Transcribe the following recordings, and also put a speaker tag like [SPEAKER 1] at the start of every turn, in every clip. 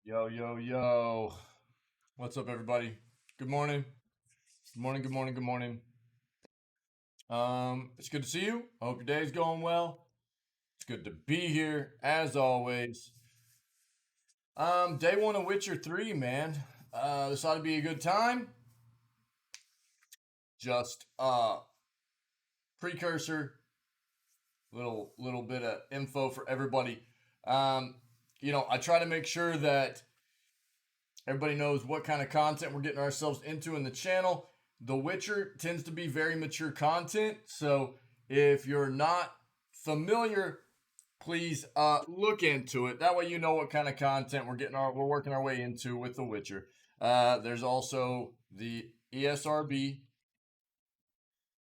[SPEAKER 1] Yo, yo, yo. What's up, everybody? Good morning. Good morning, good morning, good morning. It's good to see you. I hope your day's going well. It's good to be here, as always. Day one of Witcher 3, man. This ought to be a good time. Just, precursor, little bit of info for everybody. Um, I try to make sure that everybody knows what kind of content we're getting ourselves into in the channel. The Witcher tends to be very mature content, so if you're not familiar, please look into it. That way, you know what kind of content we're working our way into with The Witcher. There's also the ESRB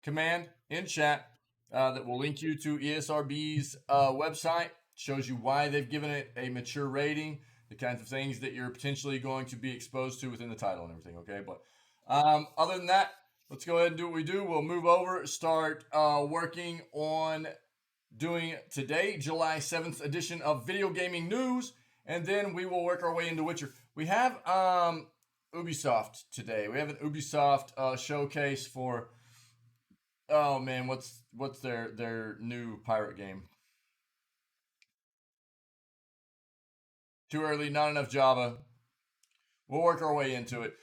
[SPEAKER 1] command in chat that will link you to ESRB's website. Shows you why they've given it a mature rating, the kinds of things that you're potentially going to be exposed to within the title and everything. Okay, but other than that, let's go ahead and do what we do. We'll move over, start working on doing today, July 7th edition of Video Gaming News, and then we will work our way into Witcher. We have Ubisoft today. We have an Ubisoft showcase for. Oh man, what's their new pirate game? Too early, not enough Java. We'll work our way into it.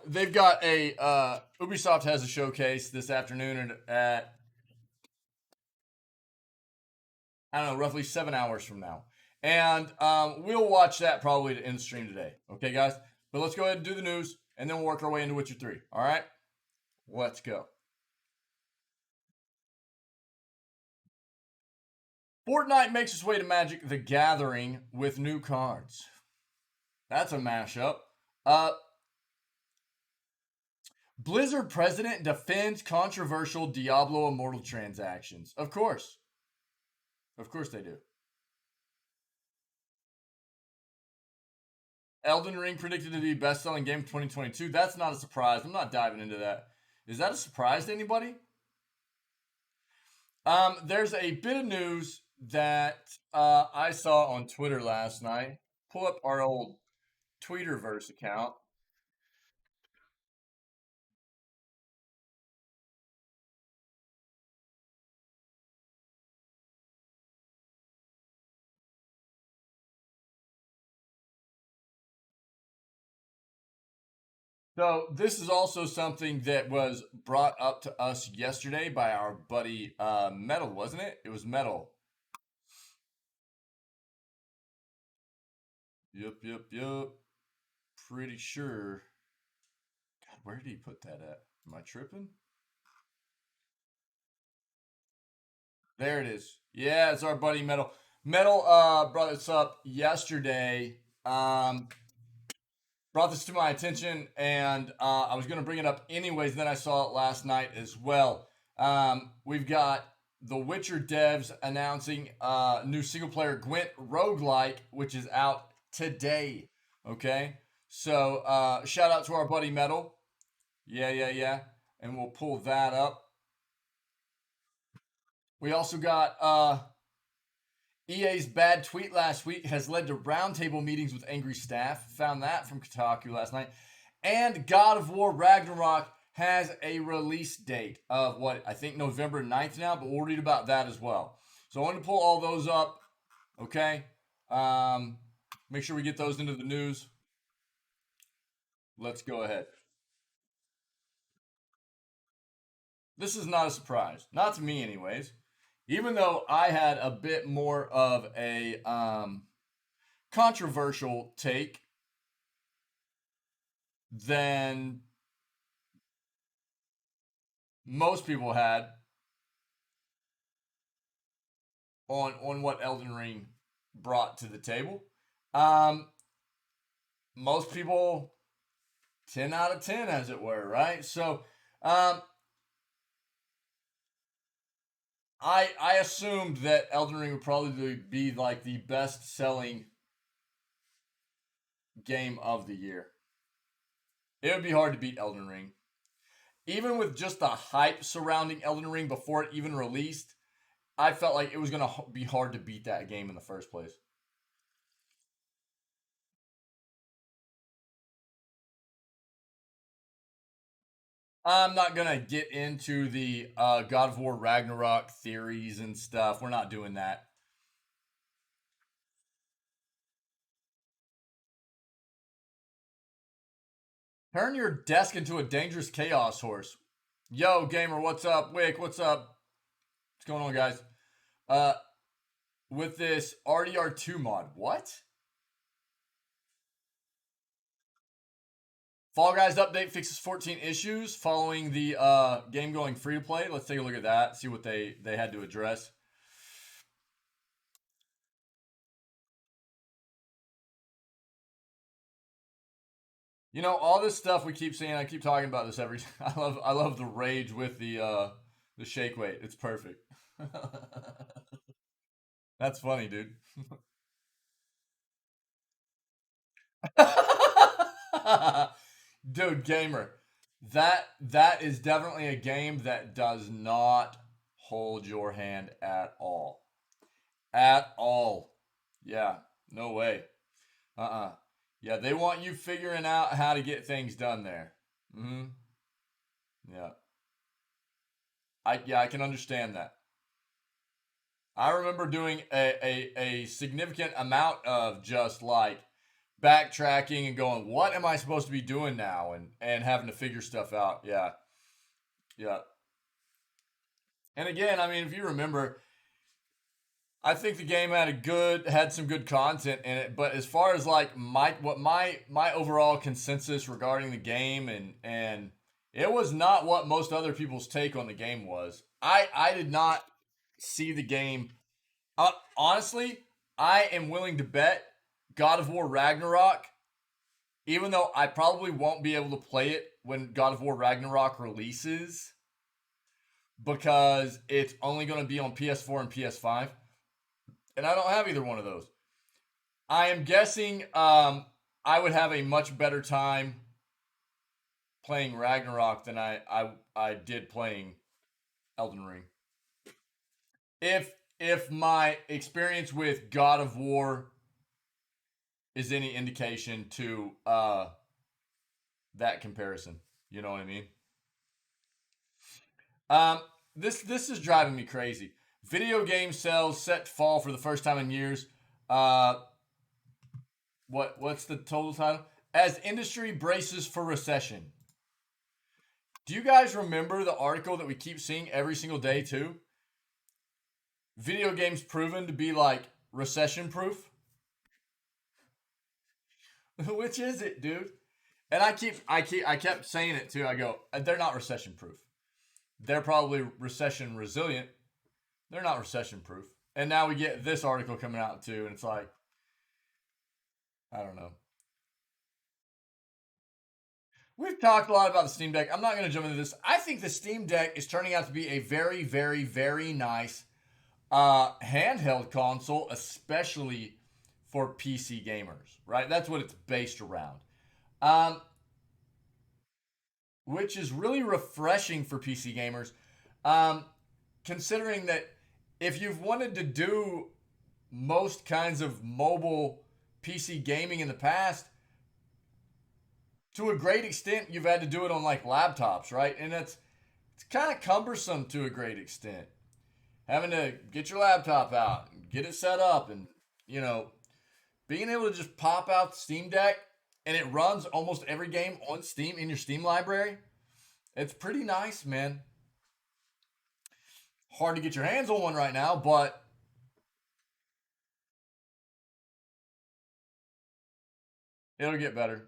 [SPEAKER 1] They've got a Ubisoft has a showcase this afternoon at I don't know, roughly 7 hours from now, and we'll watch that probably to end the stream today. Okay, guys. But let's go ahead and do the news, and then we'll work our way into Witcher 3. All right, let's go. Fortnite makes its way to Magic the Gathering with new cards. That's a mashup. Blizzard president defends controversial Diablo Immortal transactions. Of course. Of course they do. Elden Ring predicted to be best-selling game of 2022. That's not a surprise. I'm not diving into that. Is that a surprise to anybody? There's a bit of news that I saw on Twitter last night. Pull up our old Tweeterverse account. So this is also something that was brought up to us yesterday by our buddy Metal, wasn't it? It was Metal. Yep. Pretty sure. God, where did he put that at? Am I tripping? There it is. Yeah, it's our buddy Metal. Metal brought this up yesterday. Brought this to my attention, and I was going to bring it up anyways. Then I saw it last night as well. We've got the Witcher devs announcing new single-player Gwent roguelike, which is out today. Okay, so shout out to our buddy Metal. Yeah. And we'll pull that up. We also got EA's bad tweet last week has led to roundtable meetings with angry staff. Found that from Kotaku last night. And God of War Ragnarok has a release date of what I think November 9th now, but we'll read about that as well. So I want to pull all those up. Okay. Make sure we get those into the news. Let's go ahead. This is not a surprise. Not to me, anyways. Even though I had a bit more of a controversial take than most people had on what Elden Ring brought to the table. Most people 10 out of 10, as it were, right? So I assumed that Elden Ring would probably be like the best selling game of the year. It would be hard to beat Elden Ring. Even with just the hype surrounding Elden Ring before it even released, I felt like it was going to be hard to beat that game in the first place. I'm not gonna get into the God of War Ragnarok theories and stuff. We're not doing that. Turn your desk into a dangerous chaos horse. Yo, gamer, what's up? Wick, what's up? What's going on, guys? Uh, with this RDR2 mod, what? Fall Guys update fixes 14 issues following the game going free to play. Let's take a look at that. See what they had to address. You know, all this stuff we keep seeing. I keep talking about this every. I love the rage with the shake weight. It's perfect. That's funny, dude. Dude, gamer. That is definitely a game that does not hold your hand at all. At all. Yeah, no way. Uh-uh. Yeah, they want you figuring out how to get things done there. Mm-hmm. Yeah. I can understand that. I remember doing a significant amount of just like backtracking and going, what am I supposed to be doing now? And having to figure stuff out. Yeah. Yeah. And again, I mean, if you remember, I think the game had some good content in it, but as far as like my overall consensus regarding the game and it was not what most other people's take on the game was. I did not see the game. Honestly, I am willing to bet God of War Ragnarok, even though I probably won't be able to play it when God of War Ragnarok releases because it's only going to be on PS4 and PS5, and I don't have either one of those. I am guessing I would have a much better time playing Ragnarok than I did playing Elden Ring. If my experience with God of War is any indication to that comparison, you know what I mean? Um, this is driving me crazy. Video game sales set to fall for the first time in years. Uh, what's the total title? As industry braces for recession. Do you guys remember the article that we keep seeing every single day too? Video games proven to be like recession proof. Which is it, dude? And I kept saying it too. I go, they're not recession proof. They're probably recession resilient. They're not recession proof. And now we get this article coming out too, and it's like, I don't know. We've talked a lot about the Steam Deck. I'm not going to jump into this. I think the Steam Deck is turning out to be a very, very, very nice handheld console, especially for PC gamers, right? That's what it's based around. Um, which is really refreshing for PC gamers, um, considering that if you've wanted to do most kinds of mobile PC gaming in the past, to a great extent, you've had to do it on like laptops, right? And it's kind of cumbersome to a great extent. Having to get your laptop out, and get it set up, and you know, being able to just pop out the Steam Deck and it runs almost every game on Steam in your Steam library. It's pretty nice, man. Hard to get your hands on one right now, but it'll get better.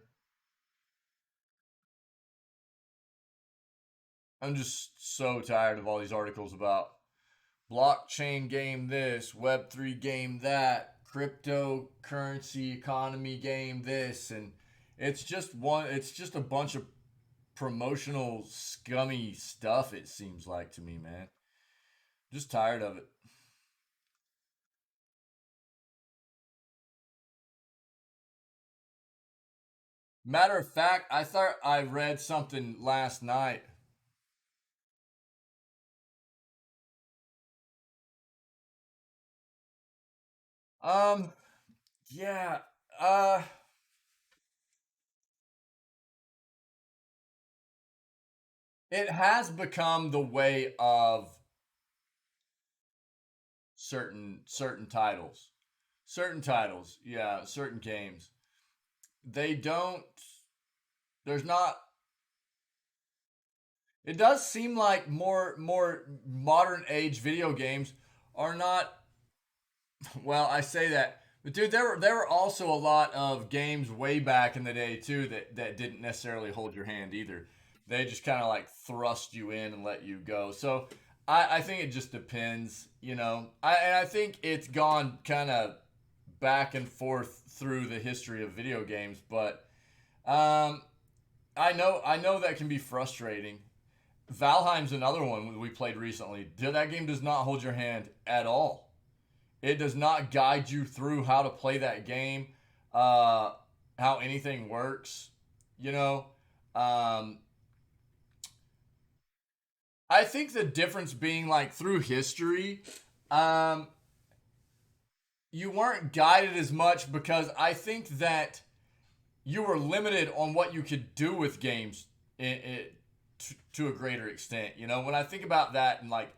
[SPEAKER 1] I'm just so tired of all these articles about blockchain game this, Web3 game that, cryptocurrency economy game this, and it's just a bunch of promotional scummy stuff, it seems like to me, man. Just tired of it. Matter of fact, I thought I read something last night. Um, yeah, uh, it has become the way of certain titles. Certain titles, yeah, certain games. They don't there's not it does seem like more modern age video games are not well, I say that. But dude, there were also a lot of games way back in the day too that didn't necessarily hold your hand either. They just kind of like thrust you in and let you go. So I think it just depends, you know. I think it's gone kind of back and forth through the history of video games, but um, I know that can be frustrating. Valheim's another one we played recently. That game does not hold your hand at all. It does not guide you through how to play that game, uh, how anything works. You know, um, I think the difference being like through history, um, you weren't guided as much because I think that you were limited on what you could do with games to a greater extent. You know, when I think about that and like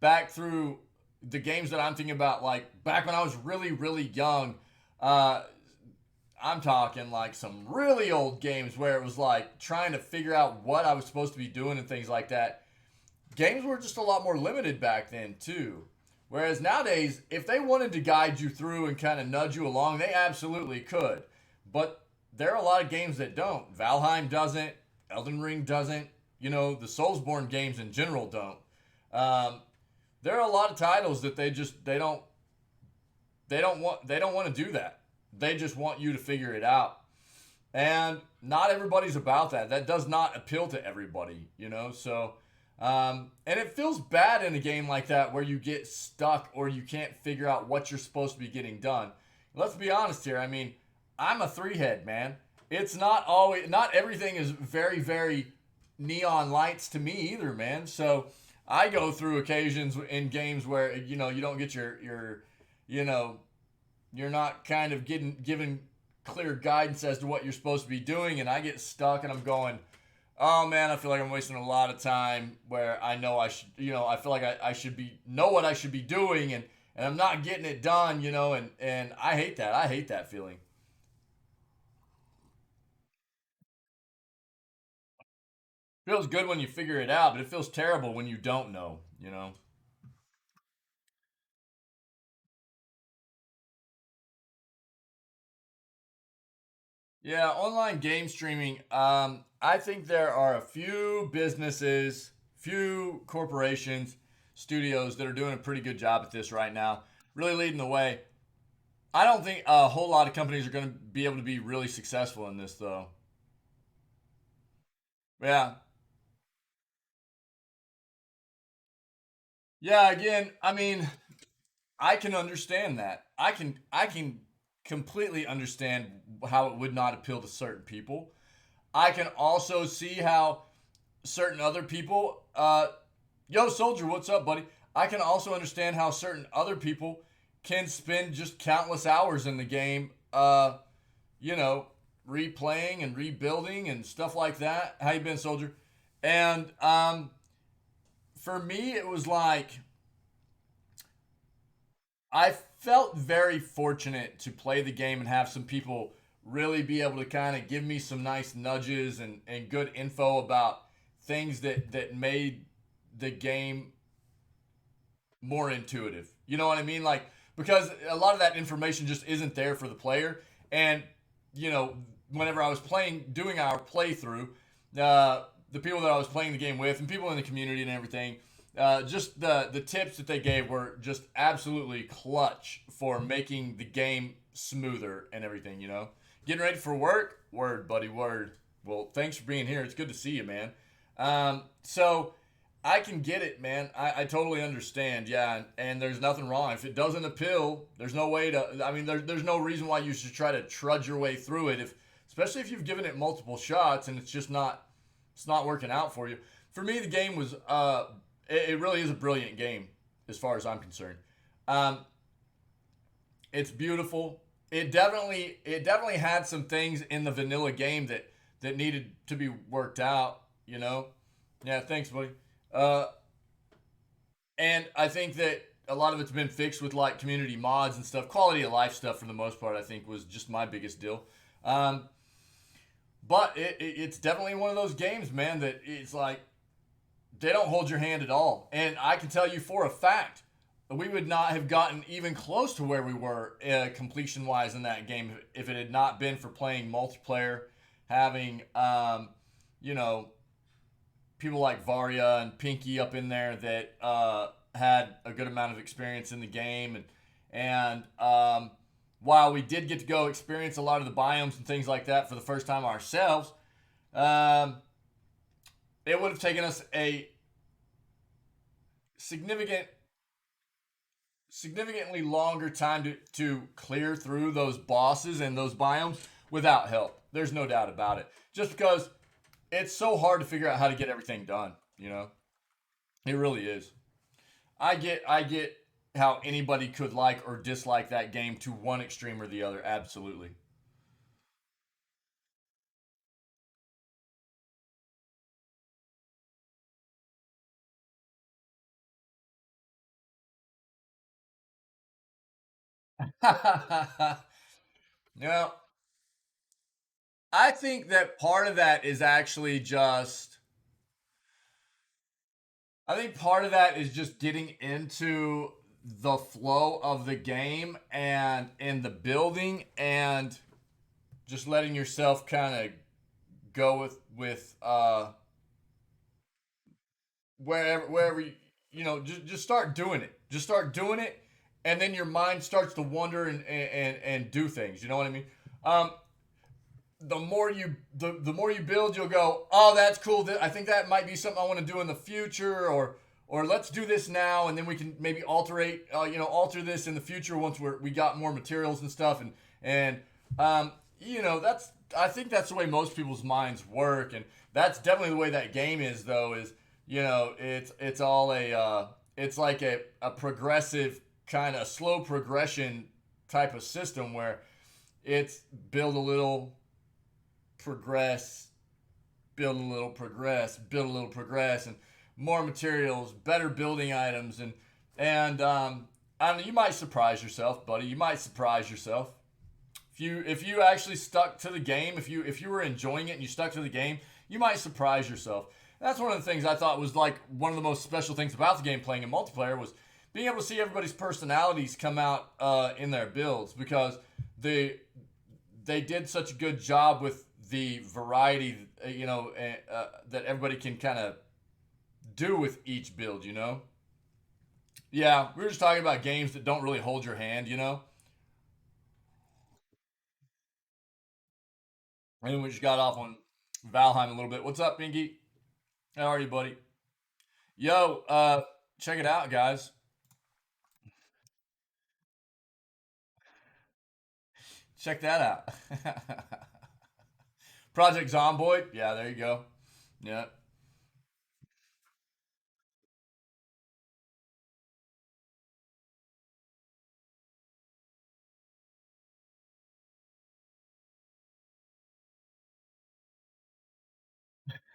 [SPEAKER 1] back through the games that I'm thinking about, like back when I was really young, uh, I'm talking like some really old games where it was like trying to figure out what I was supposed to be doing and things like that. Games were just a lot more limited back then too. Whereas nowadays, if they wanted to guide you through and kind of nudge you along, they absolutely could. But there are a lot of games that don't. Valheim doesn't. Elden Ring doesn't. You know, the Soulsborne games in general don't. Um, there are a lot of titles that they don't want to do that. They just want you to figure it out. And not everybody's about that. That does not appeal to everybody, you know? So, and it feels bad in a game like that where you get stuck or you can't figure out what you're supposed to be getting done. Let's be honest here. I mean, I'm a three head, man. It's not everything is very neon lights to me either, man. So I go through occasions in games where, you know, you don't get you know, you're not kind of getting given clear guidance as to what you're supposed to be doing, and I get stuck and I'm going, oh man, I feel like I'm wasting a lot of time where I know I should, you know, I feel like I should be know what I should be doing, and I'm not getting it done, you know, and I hate that. I hate that feeling. Feels good when you figure it out, but it feels terrible when you don't know, you know. Yeah, online game streaming. I think there are a few businesses, few corporations, studios that are doing a pretty good job at this right now, really leading the way. I don't think a whole lot of companies are going to be able to be really successful in this, though. Yeah, yeah. Again, I mean, I can understand that. I can completely understand how it would not appeal to certain people. I can also see how certain other people, yo, soldier, what's up, buddy? I can also understand how certain other people can spend just countless hours in the game, you know, replaying and rebuilding and stuff like that. How you been, soldier? And for me, it was like I felt very fortunate to play the game and have some people really be able to kind of give me some nice nudges and good info about things that made the game more intuitive. You know what I mean? Like because a lot of that information just isn't there for the player. And you know, whenever I was playing, doing our playthrough, the people that I was playing the game with, and people in the community and everything, just the tips that they gave were just absolutely clutch for making the game smoother and everything. You know, getting ready for work. Word, buddy, word. Well, thanks for being here. It's good to see you, man. So I can get it, man. I totally understand. Yeah, and there's nothing wrong. If it doesn't appeal, there's no way to. I mean, there's no reason why you should try to trudge your way through it. If especially if you've given it multiple shots and it's not working out for you. For me, the game was it really is a brilliant game as far as I'm concerned. Um, it's beautiful. It definitely had some things in the vanilla game that needed to be worked out. You know, Yeah, thanks, buddy. Uh, and I think that a lot of it's been fixed with like community mods and stuff. Quality of life stuff for the most part, I think, was just my biggest deal. Um, but it's definitely one of those games, man, that it's like they don't hold your hand at all. And I can tell you for a fact we would not have gotten even close to where we were completion wise in that game if it had not been for playing multiplayer, having you know, people like Varia and Pinky up in there that had a good amount of experience in the game, and while we did get to go experience a lot of the biomes and things like that for the first time ourselves, um, it would have taken us a significant significantly longer time to clear through those bosses and those biomes without help. There's no doubt about it. Just because it's so hard to figure out how to get everything done, you know? It really is. I get how anybody could like or dislike that game to one extreme or the other. Absolutely. Now, I think that part of that is actually just I think part of that is just getting into the flow of the game and in the building and just letting yourself kind of go with wherever just start doing it. Just start doing it, and then your mind starts to wander and do things. You know what I mean? Um, the more you build, you'll go, oh, that's cool. I think that might be something I want to do in the future, or let's do this now, and then we can maybe alter this in the future once we got more materials and stuff, and that's I think that's the way most people's minds work, and that's definitely the way that game is though. Is it's all it's like a progressive kind of slow progression type of system where it's build a little progress, build a little progress, build a little progress, and more materials, better building items, and I don't know, you might surprise yourself, buddy. You might surprise yourself if you actually stuck to the game. If you were enjoying it and you stuck to the game, you might surprise yourself. That's one of the things I thought was like one of the most special things about the game playing in multiplayer was being able to see everybody's personalities come out in their builds because they did such a good job with the variety, that everybody can kind of do with each build, you know? Yeah, we were just talking about games that don't really hold your hand, you know? And we just got off on Valheim a little bit. What's up, Pinky? How are you, buddy? Yo, check it out, guys. Check that out. Project Zomboid. Yeah, there you go. Yeah.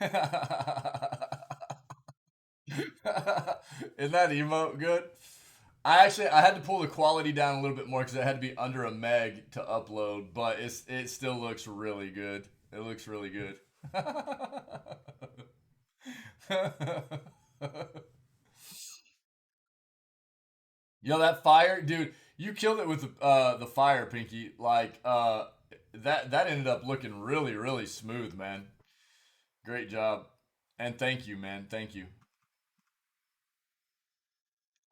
[SPEAKER 1] Isn't that emote good? I had to pull the quality down a little bit more because it had to be under a meg to upload, but it still looks really good. It looks really good. That fire, dude! You killed it with the fire, Pinky. Like that ended up looking really really smooth, man. Great job, and thank you, man. Thank you.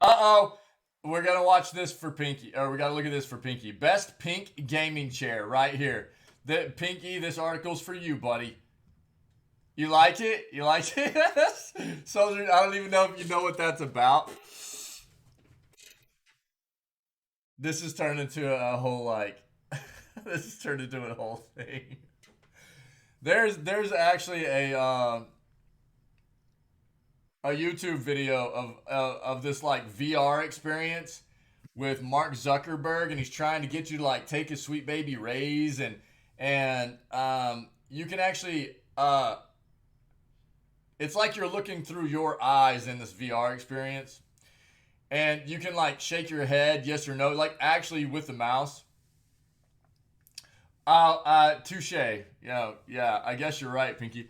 [SPEAKER 1] Uh-oh. We're gonna watch this for Pinky, or we gotta look at this for Pinky. Best pink gaming chair right here. The Pinky, this article's for you, buddy. You like it? You like it? Soldier, I don't even know if you know what that's about. This has turned into a whole like this has turned into a whole thing. There's actually a YouTube video of this like VR experience with Mark Zuckerberg, and he's trying to get you to like take his sweet baby raise, and you can actually it's like you're looking through your eyes in this VR experience, and you can like shake your head yes or no, like actually with the mouse. Touche. Yeah, I guess you're right, Pinky.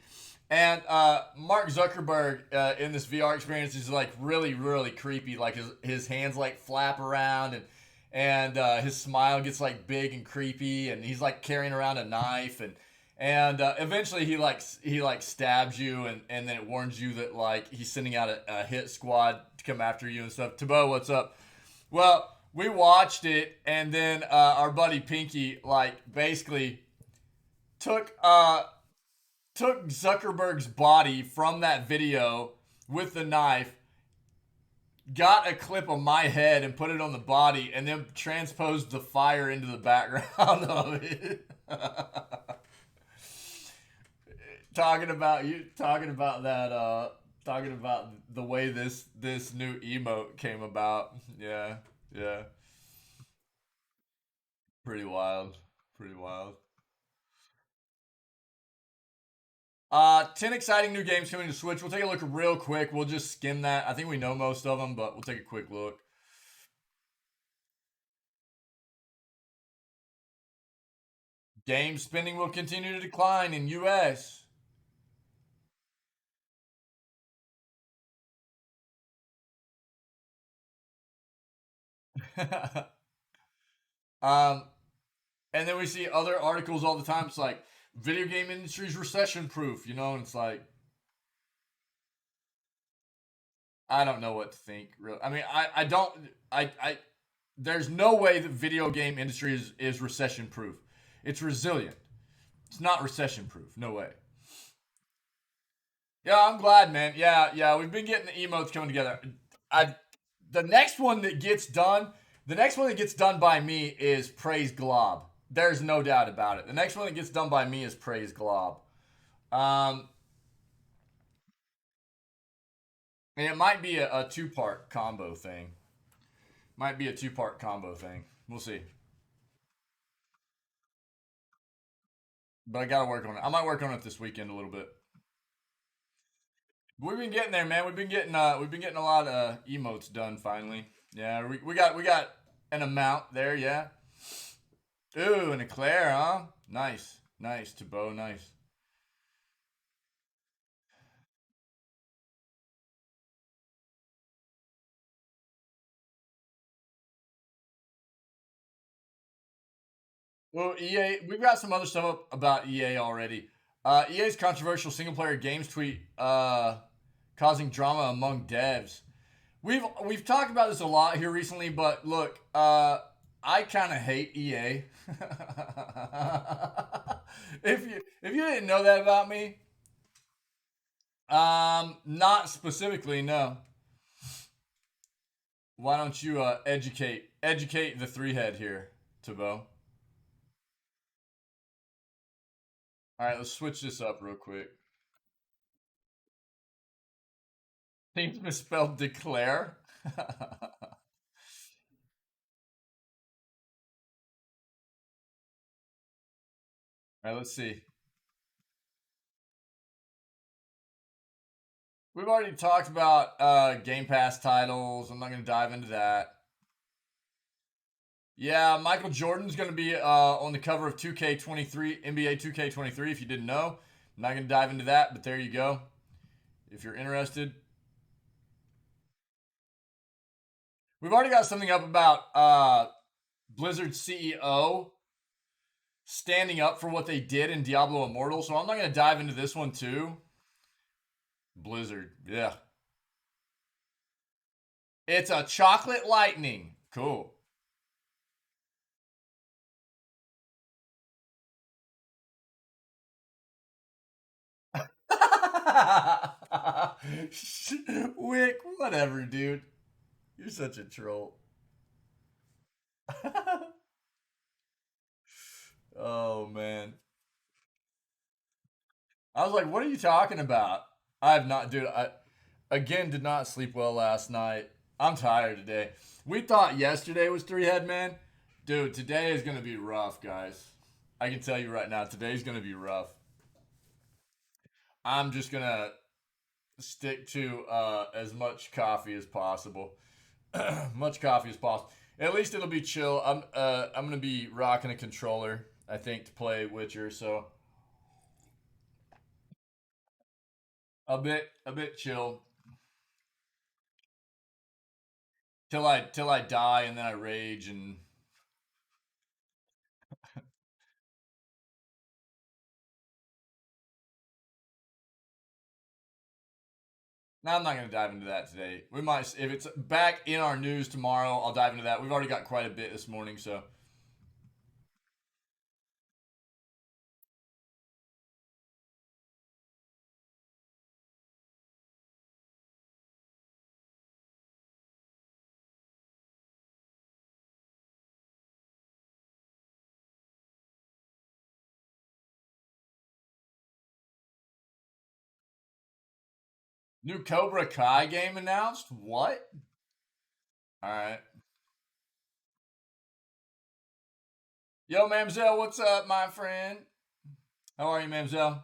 [SPEAKER 1] And Mark Zuckerberg in this VR experience is like really, really creepy. Like his hands like flap around, and his smile gets like big and creepy, and he's like carrying around a knife, and eventually he like stabs you, and then it warns you that like he's sending out a hit squad to come after you and stuff. Tabo, what's up? Well, we watched it, and then our buddy Pinky like basically took took Zuckerberg's body from that video with the knife, got a clip of my head and put it on the body, and then transposed the fire into the background of it. Talking about the way this new emote came about. Yeah, yeah, pretty wild, pretty wild. 10 exciting new games coming to Switch. We'll take a look real quick. We'll just skim that. I think we know most of them, but we'll take a quick look. Game spending will continue to decline in US. um, and then we see other articles all the time. It's like video game industry's recession proof, and it's like I don't know what to think. Really, I mean, I don't. I there's no way the video game industry is recession proof. It's resilient. It's not recession proof. No way. Yeah, I'm glad, man. Yeah. We've been getting the emotes coming together. I the next one that gets done, the next one that gets done by me is Praise Glob. There's no doubt about it. The next one that gets done by me is Praise Glob. Um, and it might be a two-part combo thing. Might be a two-part combo thing. We'll see. But I gotta work on it. I might work on it this weekend a little bit. We've been getting there, man. We've been getting a lot of emotes done finally. Yeah, we got an amount there. Yeah. Ooh, an eclair, huh? Nice, Tabo, nice. Well, EA, we've got some other stuff up about EA already. EA's controversial single-player games tweet causing drama among devs. We've talked about this a lot here recently, but look, I kind of hate EA. If you didn't know that about me, not specifically, no. Why don't you educate the three head here, Tabo? All right, let's switch this up real quick. Seems misspelled declare. All right, let's see. We've already talked about Game Pass titles. I'm not going to dive into that. Yeah, Michael Jordan's going to be on the cover of 2K23, NBA 2K23, if you didn't know. I'm not going to dive into that, but there you go. If you're interested, we've already got something up about Blizzard CEO standing up for what they did in Diablo Immortal, so I'm not going to dive into this one too. Blizzard, yeah. It's a chocolate lightning. Cool. Wick, whatever, dude. You're such a troll. Oh man. I was like, what are you talking about? I have not, dude. I again did not sleep well last night. I'm tired today. We thought yesterday was three head man. Dude, today is gonna be rough, guys. I can tell you right now, today's gonna be rough. I'm just gonna stick to as much coffee as possible. Much coffee as possible. At least it'll be chill. I'm gonna be rocking a controller, I think, to play Witcher. So a bit chill till I die and then I rage and. No, I'm not going to dive into that today. We might, if it's back in our news tomorrow, I'll dive into that. We've already got quite a bit this morning, so. New Cobra Kai game announced? What? All right. Yo, Mamzelle, what's up, my friend? How are you, Mamzelle?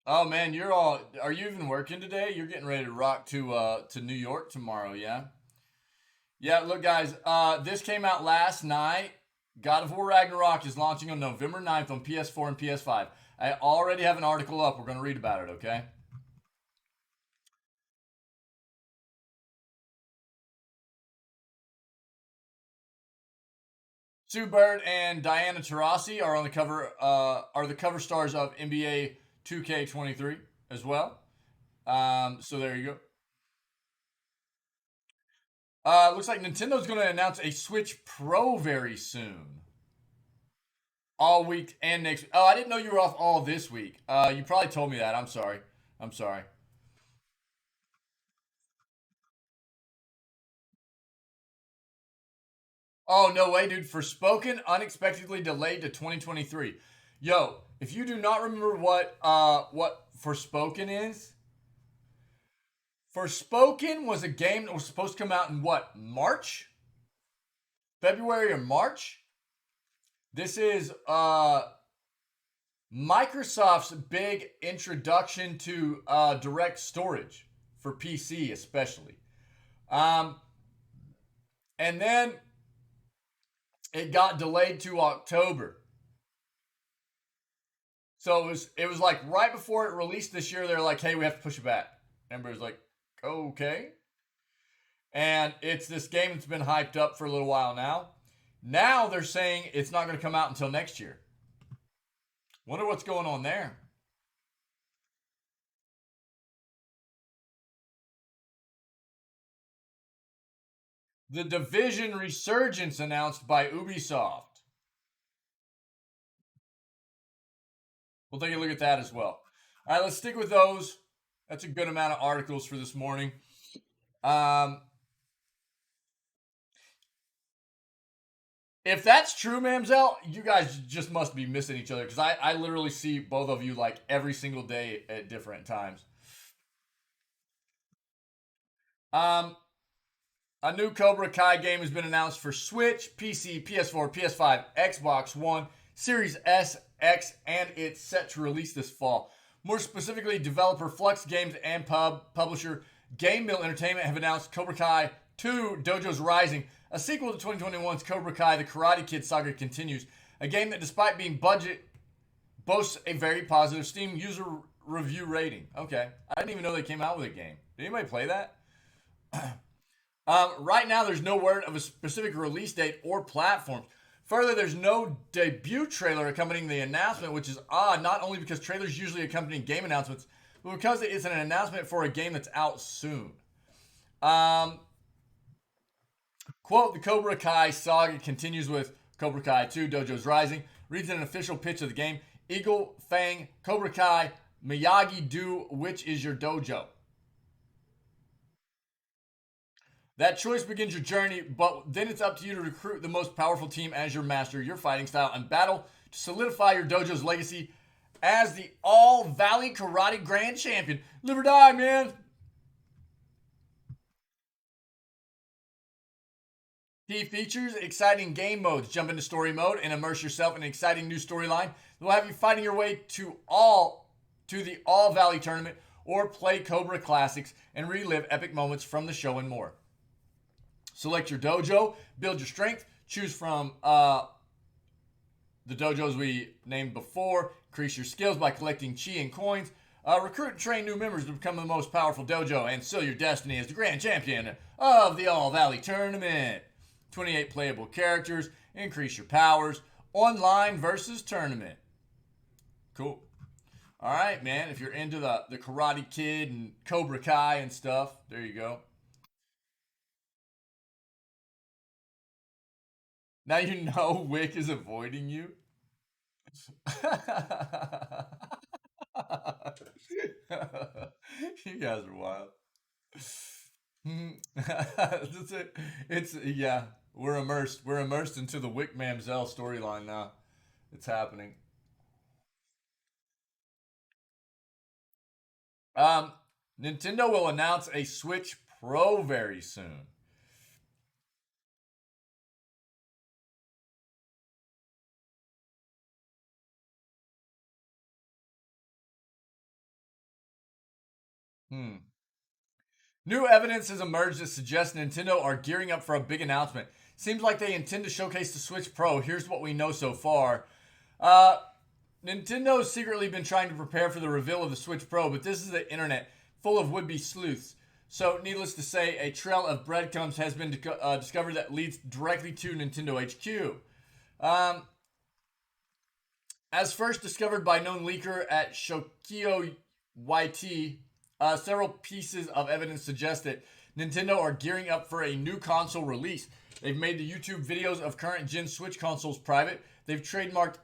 [SPEAKER 1] Oh man, you're all. Are you even working today? You're getting ready to rock to New York tomorrow, yeah? Yeah. Look, guys. This came out last night. God of War Ragnarok is launching on November 9th on PS4 and PS5. I already have an article up. We're going to read about it. Okay. Sue Bird and Diana Taurasi are on the cover. Are the cover stars of NBA 2K23 as well. So there you go. Looks like Nintendo's going to announce a Switch Pro very soon. All week and next week. Oh, I didn't know you were off all this week. You probably told me that. I'm sorry. I'm sorry. Oh, no way, dude. Forspoken unexpectedly delayed to 2023. Yo, if you do not remember what Forspoken is, Forspoken was a game that was supposed to come out in what, March? February or March? This is Microsoft's big introduction to direct storage for PC, especially. Um, and then it got delayed to October. So it was like right before it released this year. They're like, "Hey, we have to push it back." Everybody's like, "Okay." And it's this game that's been hyped up for a little while now. Now they're saying it's not going to come out until next year. Wonder what's going on there. The Division Resurgence announced by Ubisoft. We'll take a look at that as well. All right, let's stick with those. That's a good amount of articles for this morning. Um, if that's true, Mamzelle, you guys just must be missing each other because I literally see both of you like every single day at different times. Um, a new Cobra Kai game has been announced for Switch, PC, PS4, PS5, Xbox One, Series S, X, and it's set to release this fall. More specifically, developer Flux Games and publisher Game Mill Entertainment have announced Cobra Kai 2 Dojo's Rising, a sequel to 2021's Cobra Kai The Karate Kid Saga Continues, a game that, despite being budget, boasts a very positive Steam user review rating. Okay, I didn't even know they came out with a game. Did anybody play that? Right now, there's no word of a specific release date or platform. Further, there's no debut trailer accompanying the announcement, which is odd, not only because trailers usually accompany game announcements, but because it is an announcement for a game that's out soon. Quote, the Cobra Kai saga continues with Cobra Kai 2 Dojo's Rising, reads an official pitch of the game. Eagle, Fang, Cobra Kai, Miyagi-Do, which is your dojo? That choice begins your journey, but then it's up to you to recruit the most powerful team as your master, your fighting style, and battle to solidify your dojo's legacy as the All Valley Karate Grand Champion. Live or die, man. Key features, exciting game modes. Jump into story mode and immerse yourself in an exciting new storyline that will have you fighting your way to the All Valley tournament or play Cobra classics and relive epic moments from the show and more. Select your dojo, build your strength, choose from the dojos we named before, increase your skills by collecting chi and coins, recruit and train new members to become the most powerful dojo, and seal your destiny as the grand champion of the All Valley Tournament. 28 playable characters, increase your powers, online versus tournament. Cool. All right, man. If you're into the Karate Kid and Cobra Kai and stuff, there you go. Now you know Wick is avoiding you. You guys are wild. That's it. It's yeah. We're immersed. We're immersed into the Wick Mamzelle storyline now. It's happening. Um, Nintendo will announce a Switch Pro very soon. Hmm. New evidence has emerged that suggests Nintendo are gearing up for a big announcement. Seems like they intend to showcase the Switch Pro. Here's what we know so far. Uh, Nintendo's secretly been trying to prepare for the reveal of the Switch Pro, but this is the internet full of would-be sleuths. So, needless to say, a trail of breadcrumbs has been discovered that leads directly to Nintendo HQ. Um, as first discovered by known leaker at Shokio YT, several pieces of evidence suggest that Nintendo are gearing up for a new console release. They've made the YouTube videos of current gen Switch consoles private. They've trademarked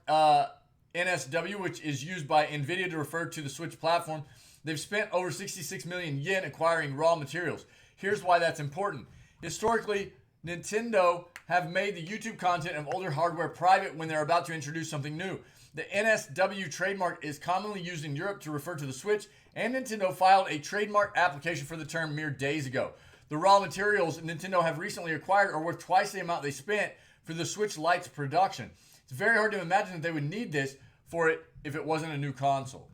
[SPEAKER 1] NSW, which is used by Nvidia to refer to the Switch platform. They've spent over 66 million yen acquiring raw materials. Here's why that's important. Historically, Nintendo have made the YouTube content of older hardware private when they're about to introduce something new. The NSW trademark is commonly used in Europe to refer to the Switch, and Nintendo filed a trademark application for the term mere days ago. The raw materials Nintendo have recently acquired are worth twice the amount they spent for the Switch Lite's production. It's very hard to imagine that they would need this for it if it wasn't a new console.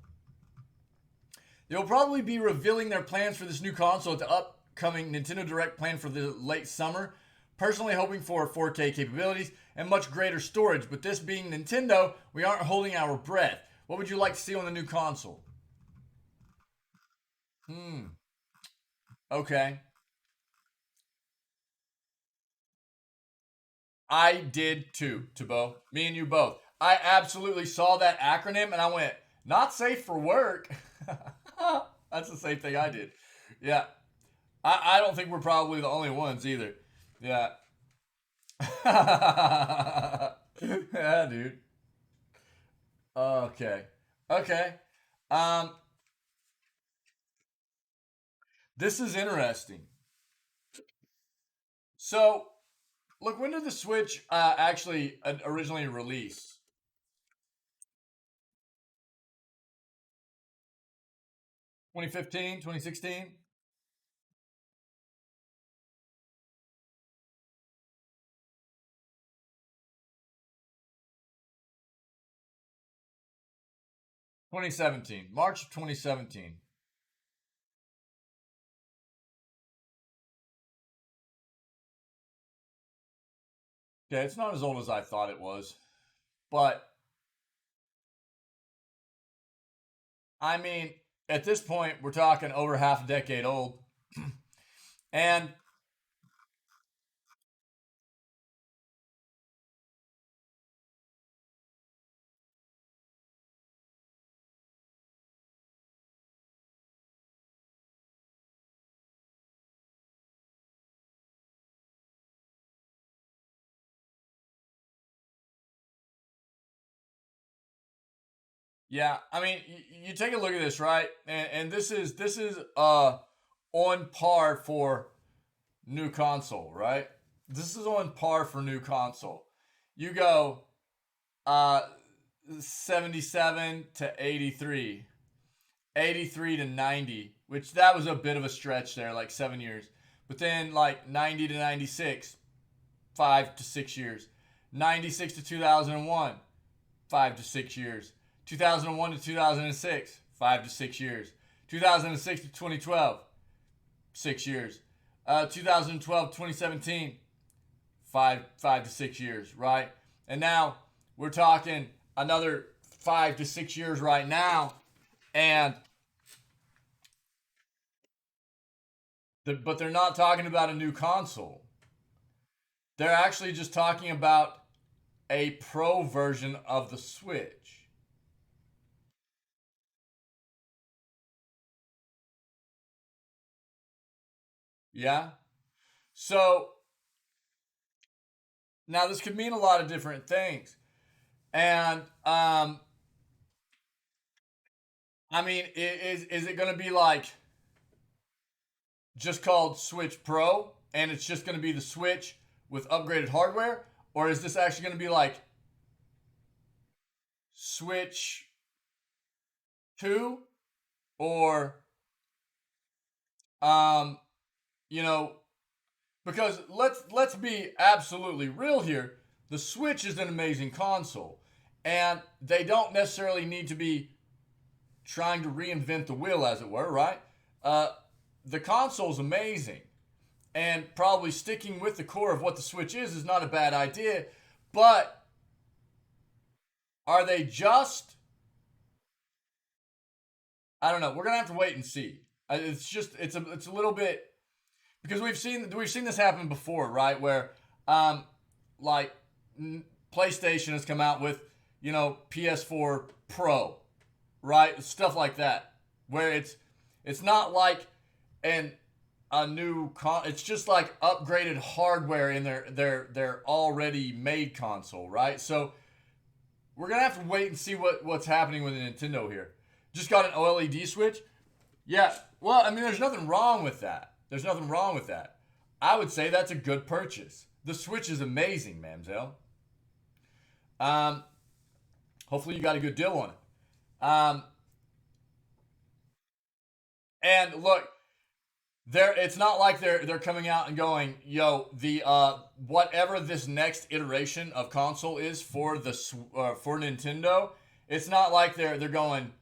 [SPEAKER 1] They'll probably be revealing their plans for this new console at the upcoming Nintendo Direct planned for the late summer. Personally hoping for 4K capabilities and much greater storage, but this being Nintendo, we aren't holding our breath. What would you like to see on the new console? Okay. I did too, Tabo. Me and you both. I absolutely saw that acronym and I went, not safe for work. That's the same thing I did. Yeah. I don't think we're probably the only ones either. Yeah. Yeah, dude. Okay. Okay. Um, this is interesting. So, look, when did the Switch actually originally release? 2015, 2016, 2017, March of 2017. Okay, it's not as old as I thought it was, but I mean, at this point, we're talking over half a decade old, and yeah, I mean, you take a look at this, right? And this is on par for new console, right? This is on par for new console. You go uh 77 to 83, 83 to 90, which that was a bit of a stretch there, like 7 years. But then like 90 to 96, 5 to 6 years. 96 to 2001, 5 to 6 years. 2001 to 2006, 5 to 6 years. 2006 to 2012, 6 years. 2012, 2017, five to 6 years, right? And now we're talking another 5 to 6 years right now, and but they're not talking about a new console. They're actually just talking about a pro version of the Switch. Yeah. So now this could mean a lot of different things, and I mean, is it going to be like just called Switch Pro, and it's just going to be the Switch with upgraded hardware, or is this actually going to be like Switch 2, or um you know, because let's be absolutely real here. The Switch is an amazing console, and they don't necessarily need to be trying to reinvent the wheel, as it were, right? Uh, the console's amazing, and probably sticking with the core of what the Switch is not a bad idea. But are they just? I don't know. We're gonna have to wait and see. It's just it's a little bit because we've seen this happen before, right? Where like PlayStation has come out with PS4 Pro, right? Stuff like that, where it's not like an a new it's just like upgraded hardware in their already made console, right? So we're gonna have to wait and see what's happening with Nintendo here. Just got an OLED Switch. Yeah, well, I mean, there's nothing wrong with that. There's nothing wrong with that. I would say that's a good purchase. The Switch is amazing, Mamzelle. Um, Hopefully you got a good deal on it. And look, it's not like they're coming out and going, yo, the whatever this next iteration of console is for for Nintendo. It's not like they're going,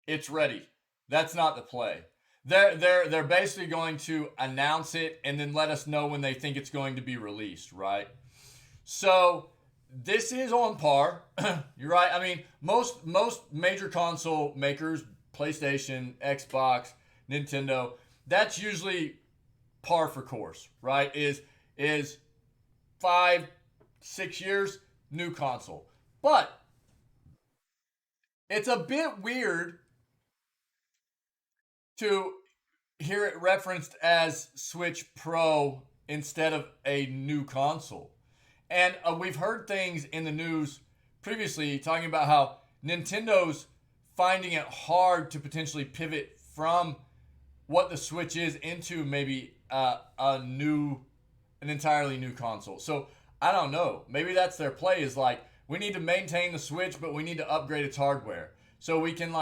[SPEAKER 1] it's ready. That's not the play. They're basically going to announce it and then let us know when they think it's going to be released, right? So this is on par. You're right. I mean, most major console makers, PlayStation, Xbox, Nintendo, that's usually par for course, right? Is 5 6 years new console, but it's a bit weird to hear it referenced as Switch Pro instead of a new console. And we've heard things in the news previously talking about how Nintendo's finding it hard to potentially pivot from what the Switch is into maybe an entirely new console. So I don't know. Maybe that's their play. Is like, we need to maintain the Switch, but we need to upgrade its hardware so we can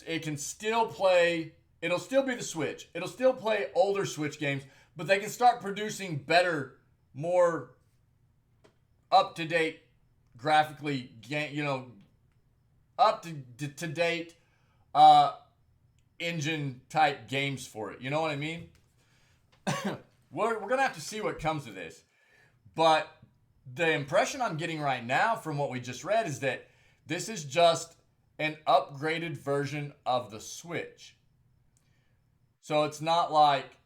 [SPEAKER 1] it can still play. It'll still be the Switch. It'll still play older Switch games, but they can start producing better, more up to date, graphically, up to date engine type games for it. You know what I mean? we're gonna have to see what comes of this, but the impression I'm getting right now from what we just read is that this is just an upgraded version of the Switch. So it's not like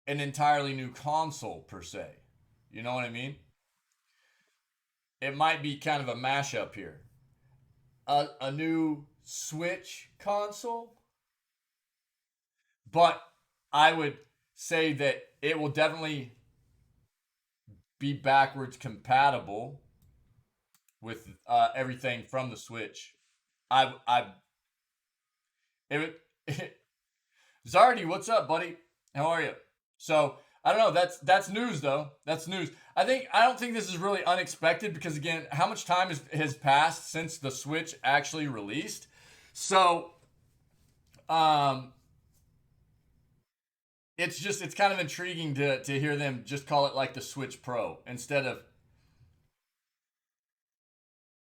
[SPEAKER 1] an entirely new console per se. You know what I mean? It might be kind of a mashup here. A new Switch console, but I would say that it will definitely be backwards compatible with everything from the Switch. I it, Zardy, what's up, buddy? How are you? So I don't know. That's news though. That's news. I don't think this is really unexpected because again, how much time has passed since the Switch actually released? So, um, it's kind of intriguing to hear them just call it like the Switch Pro instead of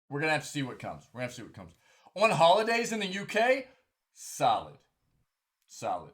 [SPEAKER 1] We're gonna have to see what comes. We're gonna have to see what comes. On holidays in the UK, solid, solid.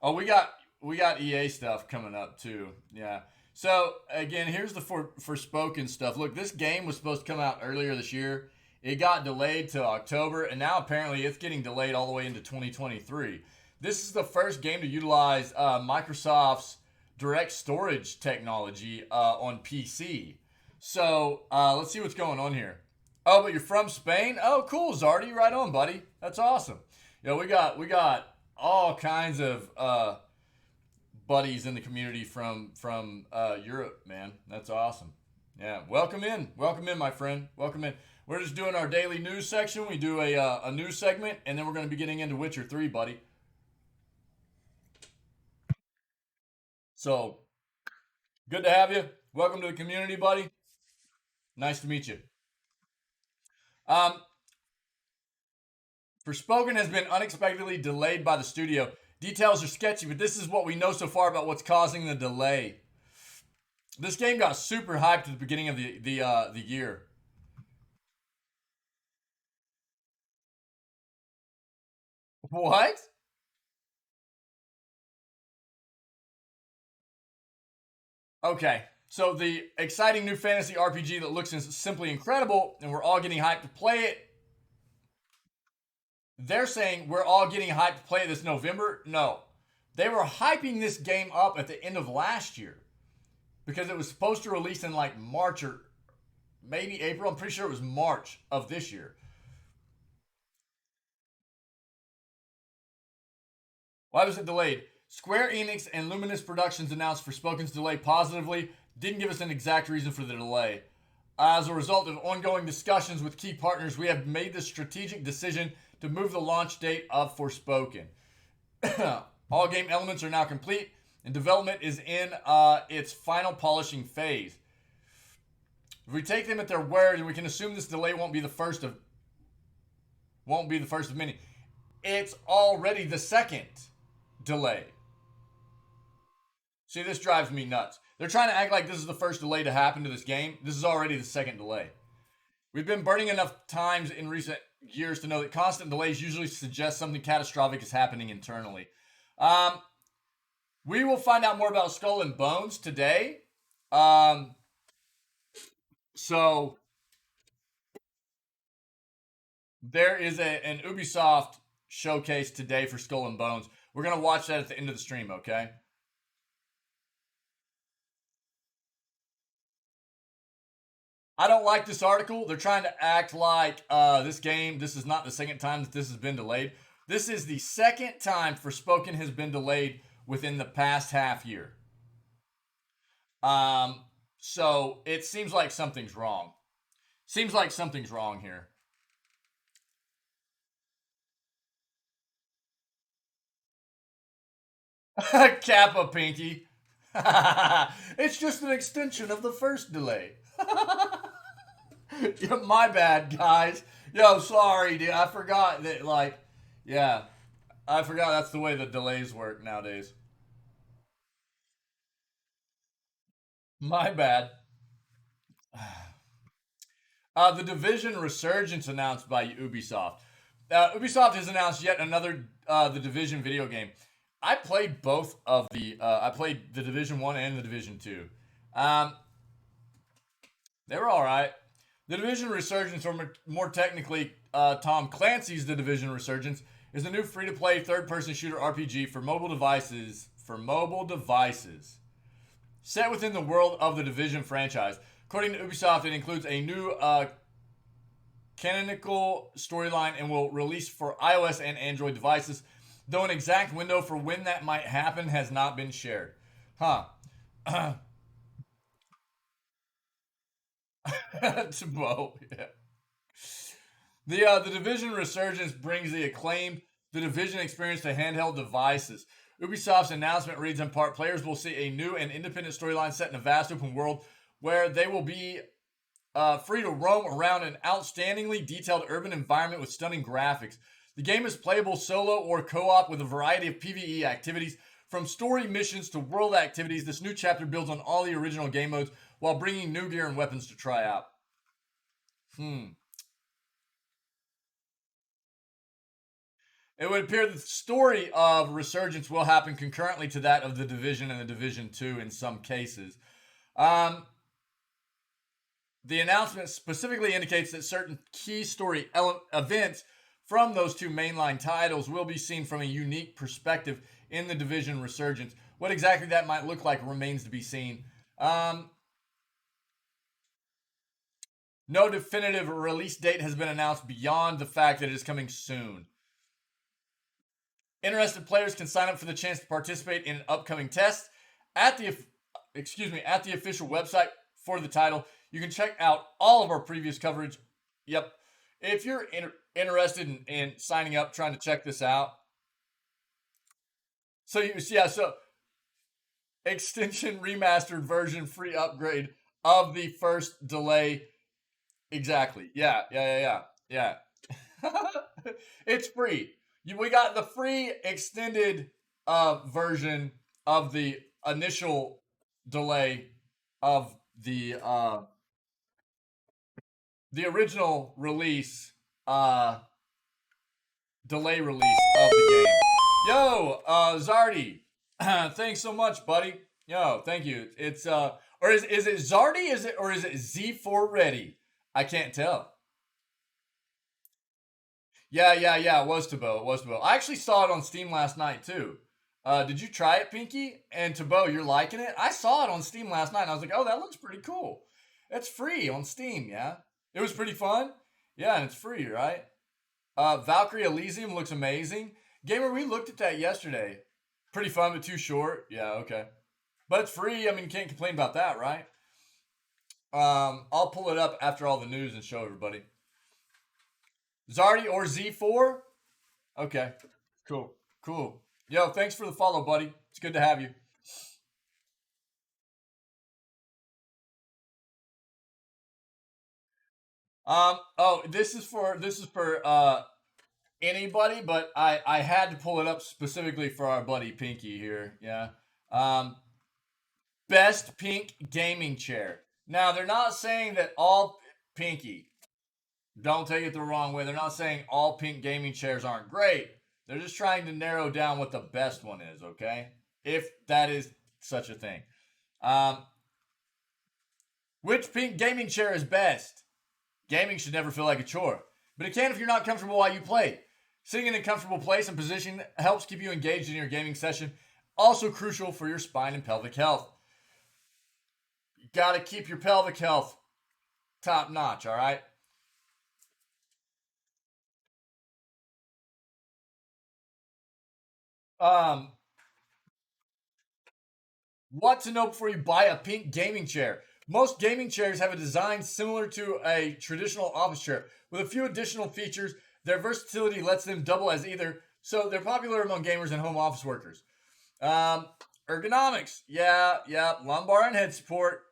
[SPEAKER 1] Oh, we got EA stuff coming up too. Yeah. So again, here's the Forspoken stuff. Look, this game was supposed to come out earlier this year. It got delayed to October, and now apparently it's getting delayed all the way into 2023. This is the first game to utilize Microsoft's direct storage technology on PC. So let's see what's going on here. Oh, but you're from Spain? Oh, cool, Zardy. Right on, buddy. That's awesome. Yeah, we got all kinds of buddies in the community from Europe, man. That's awesome. Yeah, welcome in, my friend. Welcome in. We're just doing our daily news section. We do a news segment, and then we're going to be getting into Witcher 3, buddy. So, good to have you. Welcome to the community, buddy. Nice to meet you. Um, Forspoken has been unexpectedly delayed by the studio. Details are sketchy, but this is what we know so far about what's causing the delay. This game got super hyped at the beginning of the year. What? Okay. So the exciting new fantasy RPG that looks simply incredible, and we're all getting hyped to play it. They're saying we're all getting hyped to play it this November. No. They were hyping this game up at the end of last year because it was supposed to release in like March or maybe April. I'm pretty sure it was March of this year. Why was it delayed? Square Enix and Luminous Productions announced Forspoken's delay positively, didn't give us an exact reason for the delay. As a result of ongoing discussions with key partners, we have made the strategic decision to move the launch date of Forspoken. All game elements are now complete, and development is in its final polishing phase. If we take them at their word, we can assume this delay won't be the first of many. It's already the second delay. See, this drives me nuts. They're trying to act like this is the first delay to happen to this game. This is already the second delay. We've been burning enough times in recent years to know that constant delays usually suggest something catastrophic is happening internally. We will find out more about Skull and Bones today. So there is an Ubisoft showcase today for Skull and Bones. We're going to watch that at the end of the stream, okay? I don't like this article. They're trying to act like this is not the second time that this has been delayed. This is the second time Forspoken has been delayed within the past half year. So it seems like something's wrong. Seems like something's wrong here. Kappa Pinky. It's just an extension of the first delay. Yeah, my bad, guys. Yo, sorry, dude. I forgot that, yeah. I forgot that's the way the delays work nowadays. My bad. The Division Resurgence announced by Ubisoft. Ubisoft has announced yet another the Division video game. I played both of the. I played the Division 1 and the Division 2. They were alright. The Division Resurgence, or more technically, Tom Clancy's The Division Resurgence, is a new free-to-play third-person shooter RPG for mobile devices. Set within the world of the Division franchise. According to Ubisoft, it includes a new canonical storyline and will release for iOS and Android devices, though an exact window for when that might happen has not been shared. Huh. Whoa, yeah. The Division Resurgence brings the acclaimed The Division experience to handheld devices. Ubisoft's announcement reads in part, players will see a new and independent storyline set in a vast open world where they will be free to roam around an outstandingly detailed urban environment with stunning graphics. The game is playable solo or co-op with a variety of PvE activities. From story missions to world activities, this new chapter builds on all the original game modes while bringing new gear and weapons to try out. It would appear the story of Resurgence will happen concurrently to that of the Division and the Division 2 in some cases. The announcement specifically indicates that certain key story events from those two mainline titles will be seen from a unique perspective in the Division Resurgence. What exactly that might look like remains to be seen. No definitive release date has been announced beyond the fact that it is coming soon. Interested players can sign up for the chance to participate in an upcoming test at the official website for the title. You can check out all of our previous coverage. Yep. If you're interested in signing up, trying to check this out. So extension remastered version free upgrade of the first delay. Exactly. Yeah. It's free. We got the free extended version of the initial delay of the original release, delay release of the game. Yo, Zardy, thanks so much, buddy. Yo, thank you. It's or is it Zardy? Is it Z4 Ready? I can't tell. Yeah. It was Tabo. I actually saw it on Steam last night too. Did you try it, Pinky? And Tabo, you're liking it? I saw it on Steam last night and I was like, oh, that looks pretty cool. It's free on Steam, yeah? It was pretty fun? Yeah, and it's free, right? Valkyrie Elysium looks amazing. Gamer, we looked at that yesterday. Pretty fun, but too short. Yeah, okay. But it's free. I mean, you can't complain about that, right? I'll pull it up after all the news and show everybody. Zardy or Z4? Okay. Cool. Yo, thanks for the follow, buddy. It's good to have you. This is for anybody, but I had to pull it up specifically for our buddy Pinky here. Yeah. Best pink gaming chair. Now they're not saying that all Pinky. Don't take it the wrong way. They're not saying all pink gaming chairs aren't great. They're just trying to narrow down what the best one is, okay? If that is such a thing. Which pink gaming chair is best? Gaming should never feel like a chore, but it can if you're not comfortable while you play. Sitting in a comfortable place and position helps keep you engaged in your gaming session. Also crucial for your spine and pelvic health. You gotta keep your pelvic health top notch, all right? What to know before you buy a pink gaming chair. Most gaming chairs have a design similar to a traditional office chair. With a few additional features, their versatility lets them double as either, so they're popular among gamers and home office workers. Ergonomics. Yeah. Lumbar and head support.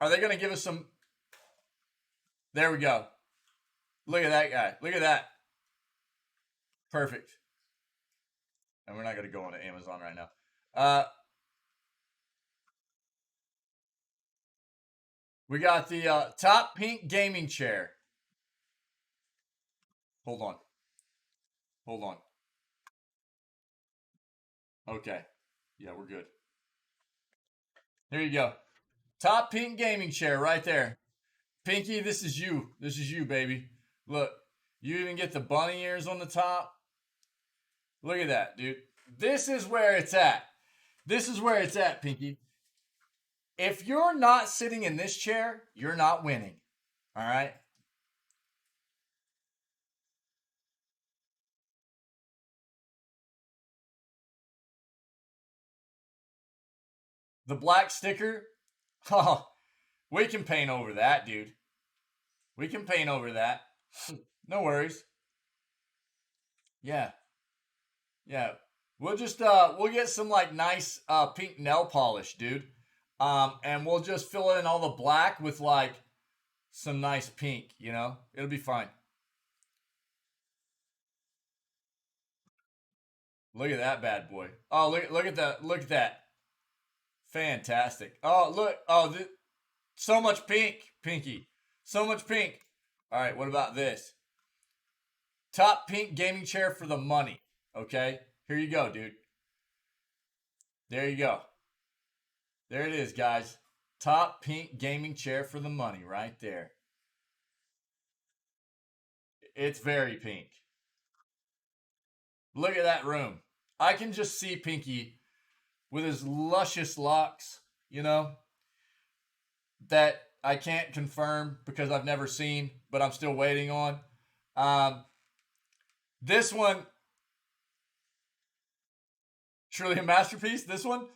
[SPEAKER 1] Are they going to give us some... There we go. Look at that guy. Look at that. Perfect. And we're not going to go on to Amazon right now. We got the top pink gaming chair. Hold on. Okay. Yeah, we're good. There you go. Top pink gaming chair right there. Pinky, this is you. This is you, baby. Look, you even get the bunny ears on the top. Look at that, dude. This is where it's at. This is where it's at, Pinky. If you're not sitting in this chair, you're not winning. All right? The black sticker, oh, we can paint over that, dude. We can paint over that. No worries. Yeah. We'll just we'll get some like nice pink nail polish, dude. And we'll just fill in all the black with like some nice pink, you know? It'll be fine. Look at that bad boy. Oh, look at that. Fantastic. Oh, look. Oh, so much pink, Pinky. So much pink. All right, what about this? Top pink gaming chair for the money. Okay, here you go, dude. There you go. There it is, guys. Top pink gaming chair for the money, right there. It's very pink. Look at that room. I can just see Pinky with his luscious locks, that I can't confirm because I've never seen, but I'm still waiting on. This one, truly a masterpiece. This one,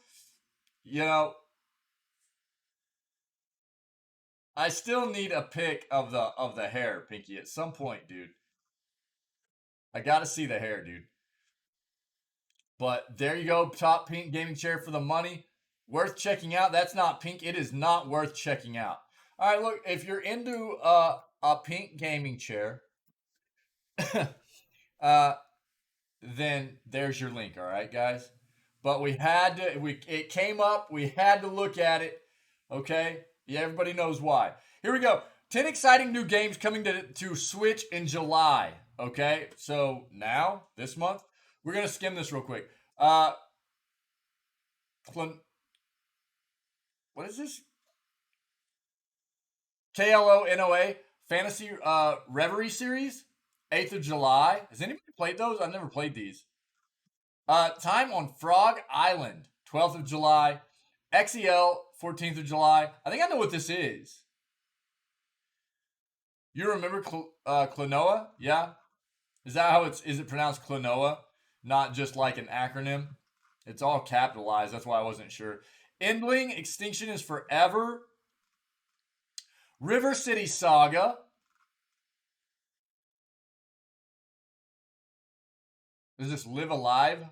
[SPEAKER 1] I still need a pic of the hair, Pinky, at some point, dude. I gotta see the hair, dude. But there you go, top pink gaming chair for the money. Worth checking out. That's not pink. It is not worth checking out. All right, look, if you're into a pink gaming chair, then there's your link. All right, guys. But it came up. We had to look at it. Okay. Yeah, everybody knows why. Here we go. 10 exciting new games coming to Switch in July. Okay, so now this month we're gonna skim this real quick. What is this? KLONOA Fantasy Reverie Series, 8th of July. Has anybody played those? I've never played these. Time on Frog Island, 12th of July. XEL, 14th of July. I think I know what this is. You remember Klonoa? Yeah? Is that how is it pronounced Klonoa? Not just like an acronym? It's all capitalized. That's why I wasn't sure. Endling, Extinction is Forever. River City Saga. Is this Live Alive?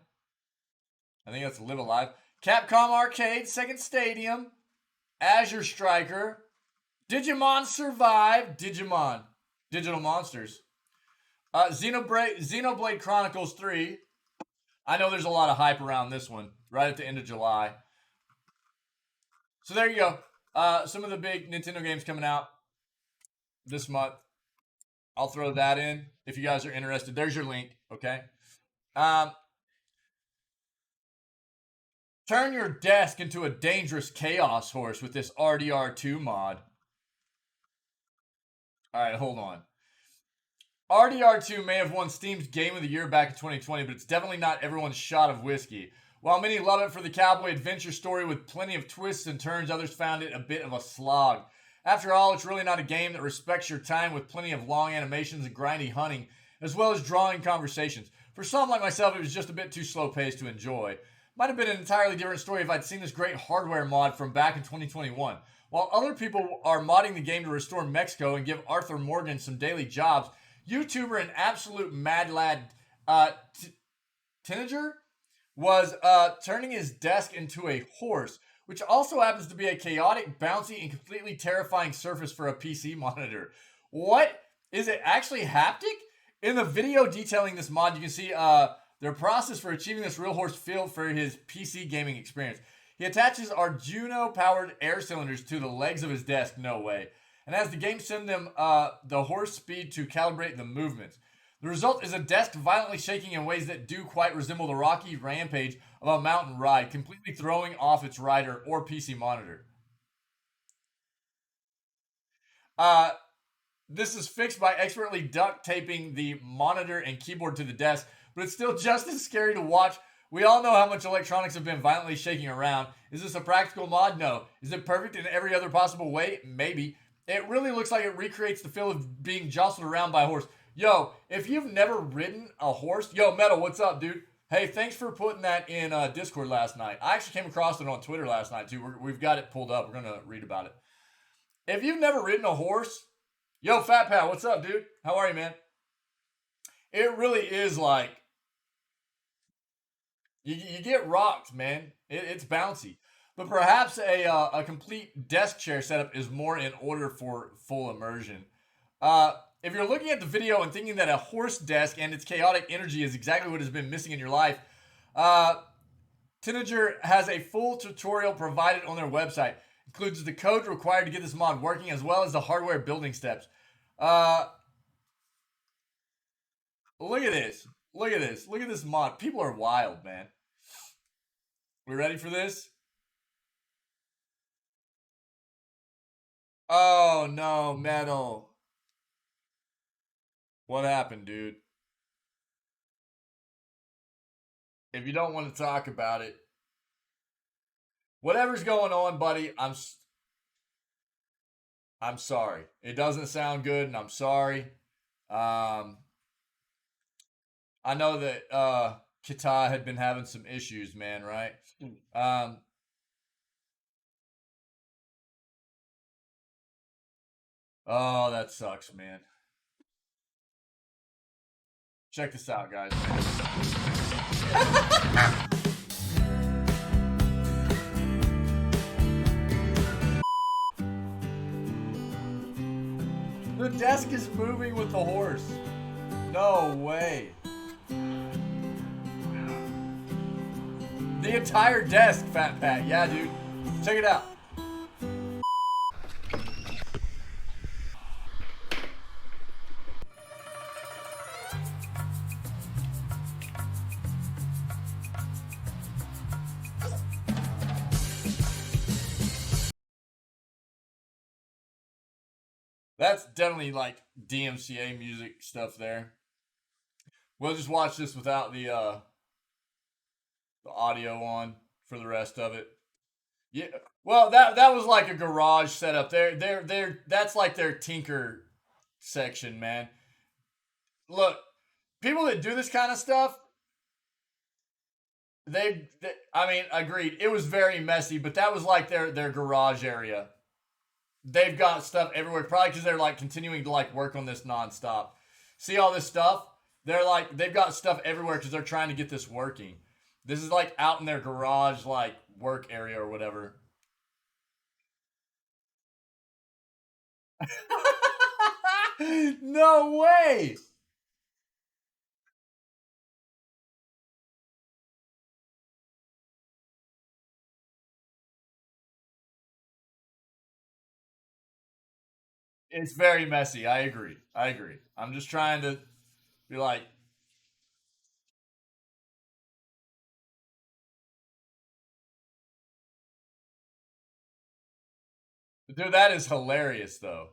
[SPEAKER 1] I think that's Live Alive. Capcom Arcade, Second Stadium. Azure Striker. Digimon Survive. Digimon. Digital Monsters. Xenoblade Chronicles 3. I know there's a lot of hype around this one. Right at the end of July. So there you go. Some of the big Nintendo games coming out this month. I'll throw that in if you guys are interested. There's your link, okay? Turn your desk into a dangerous chaos horse with this RDR2 mod. Alright, hold on. RDR2 may have won Steam's Game of the Year back in 2020, but it's definitely not everyone's shot of whiskey. While many love it for the cowboy adventure story with plenty of twists and turns, others found it a bit of a slog. After all, it's really not a game that respects your time with plenty of long animations and grindy hunting, as well as drawing conversations. For some like myself, it was just a bit too slow-paced to enjoy. Might have been an entirely different story if I'd seen this great hardware mod from back in 2021. While other people are modding the game to restore Mexico and give Arthur Morgan some daily jobs, YouTuber and absolute mad lad Teenager was turning his desk into a horse, which also happens to be a chaotic, bouncy, and completely terrifying surface for a PC monitor. What? Is it actually haptic? In the video detailing this mod, you can see their process for achieving this real horse feel for his PC gaming experience. He attaches Arduino-powered air cylinders to the legs of his desk. No way. And as the game sends them the horse speed to calibrate the movements. The result is a desk violently shaking in ways that do quite resemble the rocky rampage of a mountain ride, completely throwing off its rider or PC monitor. This is fixed by expertly duct taping the monitor and keyboard to the desk, but it's still just as scary to watch. We all know how much electronics have been violently shaking around. Is this a practical mod? No. Is it perfect in every other possible way? Maybe. It really looks like it recreates the feel of being jostled around by a horse. Yo, if you've never ridden a horse, yo, Metal, what's up, dude? Hey, thanks for putting that in Discord last night. I actually came across it on Twitter last night, too. We've got it pulled up. We're going to read about it. If you've never ridden a horse, yo, Fat Pal, what's up, dude? How are you, man? It really is like, you get rocked, man. It's bouncy. But perhaps a complete desk chair setup is more in order for full immersion. If you're looking at the video and thinking that a horse desk and its chaotic energy is exactly what has been missing in your life, Teenager has a full tutorial provided on their website. Includes the code required to get this mod working, as well as the hardware building steps. Look at this. Look at this. Look at this mod. People are wild, man. We ready for this? Oh no, metal. What happened, dude? If you don't want to talk about it, whatever's going on, buddy, I'm sorry. It doesn't sound good, and I'm sorry. Um, I know that Kita had been having some issues, man. Right? Um, oh, that sucks, man. Check this out, guys. The desk is moving with the horse. No way. The entire desk, Fat Pat. Yeah, dude. Check it out. That's definitely like DMCA music stuff there. We'll just watch this without the audio on for the rest of it. Yeah. Well, that was like a garage setup. That's like their tinker section, man. Look, people that do this kind of stuff, I mean, agreed. It was very messy, but that was like their garage area. They've got stuff everywhere, probably because they're like continuing to like work on this nonstop. See all this stuff? They've got stuff everywhere because they're trying to get this working. This is like out in their garage, like work area or whatever. No way! It's very messy. I agree. I agree. I'm just trying to be like, dude, that is hilarious, though.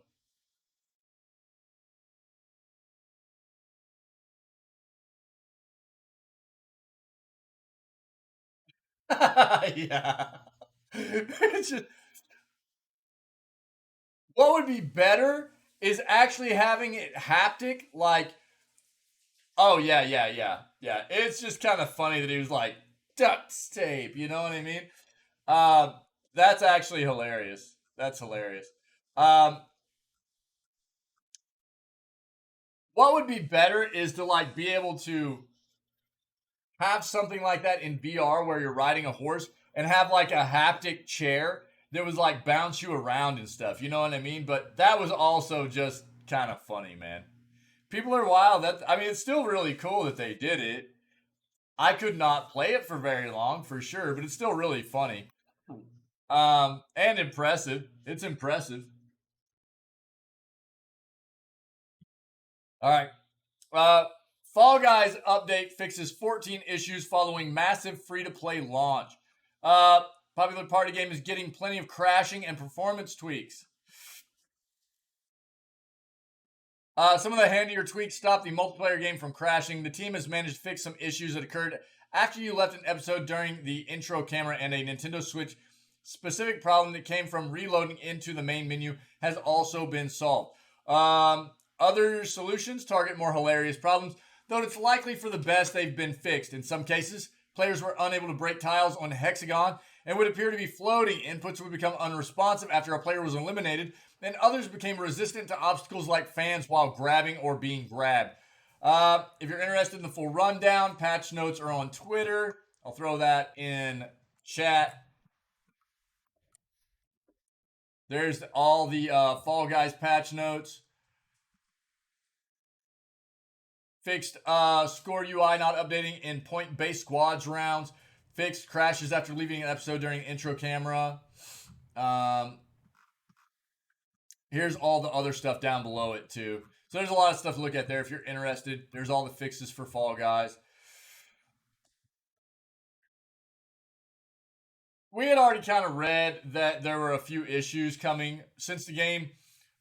[SPEAKER 1] Yeah. What would be better is actually having it haptic, like, oh, yeah, yeah, yeah, yeah. It's just kind of funny that he was like, duct tape, you know what I mean? Uh, that's actually hilarious. That's hilarious. Um, what would be better is to like be able to have something like that in VR where you're riding a horse and have like a haptic chair that was like bounce you around and stuff. You know what I mean? But that was also just kind of funny, man. People are wild. That I mean, it's still really cool that they did it. I could not play it for very long, for sure, but it's still really funny. And impressive. It's impressive. All right. Uh, Fall Guys update fixes 14 issues following massive free to play launch. Uh, Popular party game is getting plenty of crashing and performance tweaks. Some of the handier tweaks stop the multiplayer game from crashing. The team has managed to fix some issues that occurred after you left an episode during the intro camera, and a Nintendo Switch specific problem that came from reloading into the main menu has also been solved. Other solutions target more hilarious problems, though it's likely for the best they've been fixed. In some cases, players were unable to break tiles on Hexagon and would appear to be floating. Inputs would become unresponsive after a player was eliminated, and others became resistant to obstacles like fans while grabbing or being grabbed. If you're interested in the full rundown, patch notes are on Twitter. I'll throw that in chat. There's all the Fall Guys patch notes. Fixed score UI not updating in point-based squads rounds. Fixed crashes after leaving an episode during intro camera. here's all the other stuff down below it too. So there's a lot of stuff to look at there if you're interested. There's all the fixes for Fall Guys. We had already kind of read that there were a few issues coming since the game,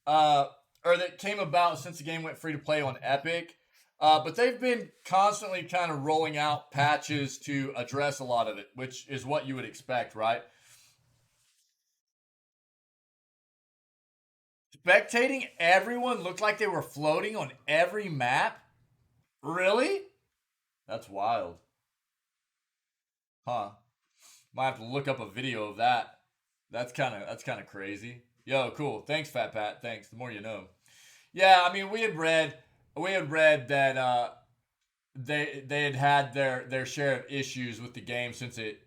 [SPEAKER 1] or that came about since the game went free to play on Epic. But they've been constantly kind of rolling out patches to address a lot of it, which is what you would expect, right? Spectating everyone looked like they were floating on every map. Really? That's wild. Huh. Might have to look up a video of that. That's kind of crazy. Yo, cool. Thanks, Fat Pat. Thanks. The more you know. Yeah, I mean, we had read that they had their share of issues with the game since it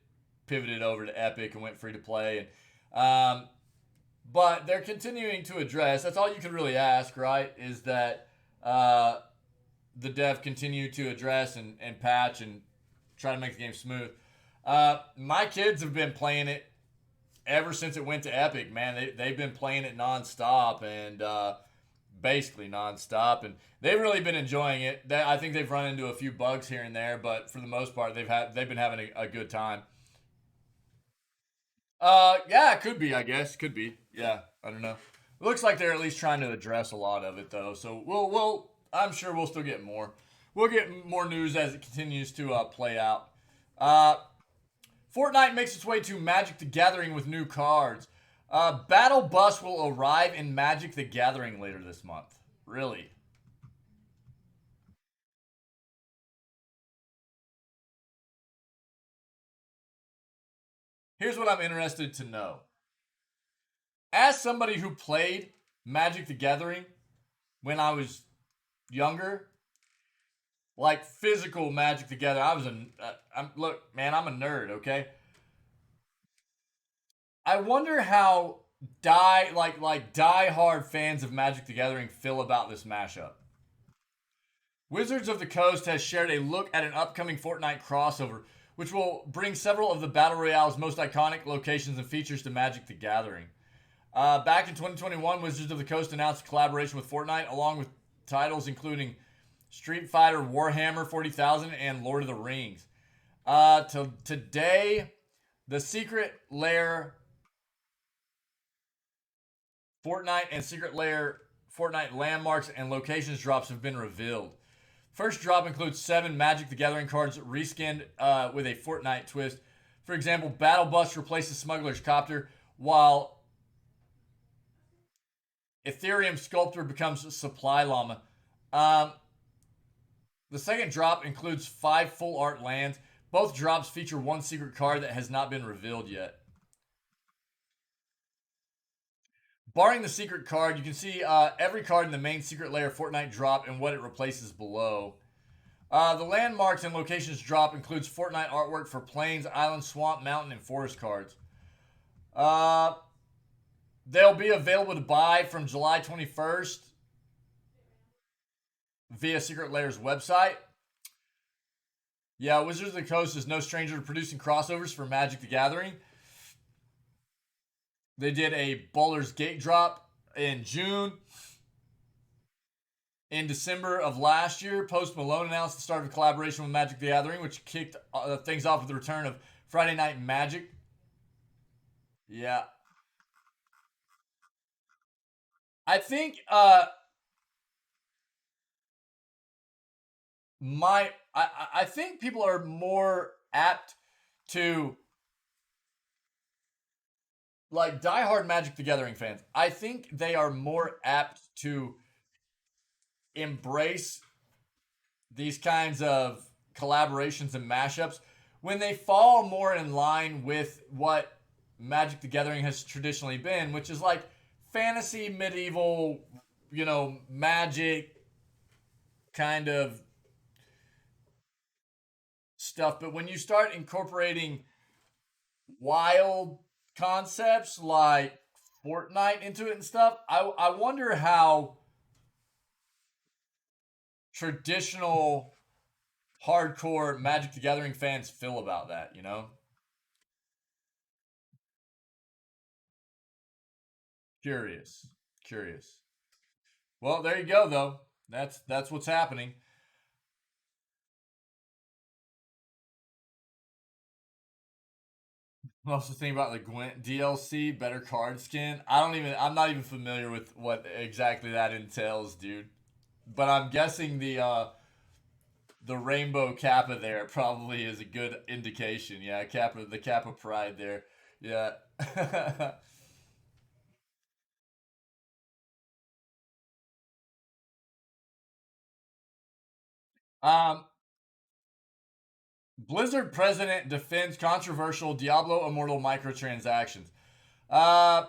[SPEAKER 1] pivoted over to Epic and went free to play, and but they're continuing to address. That's all you can really ask, right? Is that the dev continue to address and patch and try to make the game smooth. My kids have been playing it ever since it went to Epic. Man, they've been playing it nonstop and basically nonstop, and they've really been enjoying it. I think they've run into a few bugs here and there, but for the most part, they've been having a good time. Yeah, it could be. I guess could be. Yeah, I don't know. It looks like they're at least trying to address a lot of it though. So we'll I'm sure we'll still get more. We'll get more news as it continues to play out. Uh, Fortnite makes its way to Magic the Gathering with new cards. Battle Bus will arrive in Magic the Gathering later this month. Really? Here's what I'm interested to know. As somebody who played Magic the Gathering when I was younger, like physical Magic the Gathering, look, man, I'm a nerd. Okay, I wonder how die hard fans of Magic the Gathering feel about this mashup. Wizards of the Coast has shared a look at an upcoming Fortnite crossover, which will bring several of the Battle Royale's most iconic locations and features to Magic the Gathering. Back in 2021, Wizards of the Coast announced a collaboration with Fortnite, along with titles including Street Fighter, Warhammer 40,000, and Lord of the Rings. Today, the Secret Lair Fortnite and Secret Lair Fortnite landmarks and locations drops have been revealed. First drop includes 7 Magic the Gathering cards reskinned with a Fortnite twist. For example, Battle Bus replaces Smuggler's Copter, while Ethereum Sculptor becomes Supply Llama. Um, the second drop includes 5 full art lands. Both drops feature one secret card that has not been revealed yet. Barring the secret card, you can see every card in the main Secret Lair Fortnite drop and what it replaces below. The landmarks and locations drop includes Fortnite artwork for plains, island, swamp, mountain, and forest cards. Uh, they'll be available to buy from July 21st via Secret Lair's website. Yeah, Wizards of the Coast is no stranger to producing crossovers for Magic the Gathering. They did a Baldur's Gate drop in June. In December of last year, Post Malone announced the start of a collaboration with Magic the Gathering, which kicked things off with the return of Friday Night Magic. Yeah. I think I think people are more apt to, like, diehard Magic the Gathering fans. I think they are more apt to embrace these kinds of collaborations and mashups when they fall more in line with what Magic the Gathering has traditionally been, which is like fantasy, medieval, magic kind of stuff. But when you start incorporating wild concepts like Fortnite into it and stuff, I wonder how traditional hardcore Magic the Gathering fans feel about that. Curious. Curious. Well, there you go, though. That's what's happening. I'm also thinking about the Gwent DLC, better card skin. I'm not even familiar with what exactly that entails, dude. But I'm guessing the rainbow kappa there probably is a good indication. Yeah, kappa, the kappa pride there. Yeah. um, Blizzard president defends controversial Diablo Immortal microtransactions. Uh,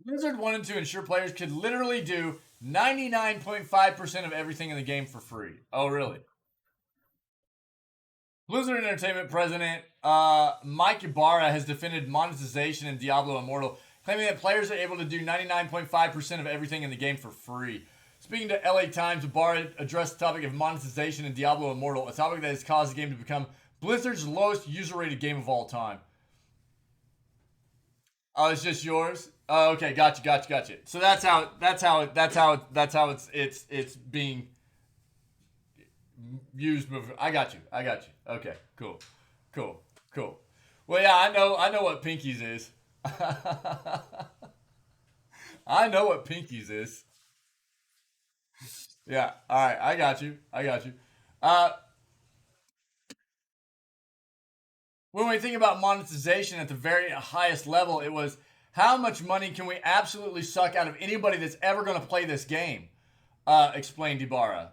[SPEAKER 1] Blizzard wanted to ensure players could literally do 99.5% of everything in the game for free. Oh, really? Blizzard Entertainment president Mike Ibarra has defended monetization in Diablo Immortal, claiming that players are able to do 99.5% of everything in the game for free. Speaking to LA Times, Ibarra addressed the topic of monetization in Diablo Immortal, a topic that has caused the game to become Blizzard's lowest user-rated game of all time. Oh, it's just yours. Oh, okay, gotcha. So that's how it's being used. I got you. Okay, cool, cool. Well, yeah, I know what Pinkies is. I know what Pinkies is. Yeah, all right, I got you. Uh, when we think about monetization at the very highest level, it was how much money can we absolutely suck out of anybody that's ever going to play this game? Explained Ibarra.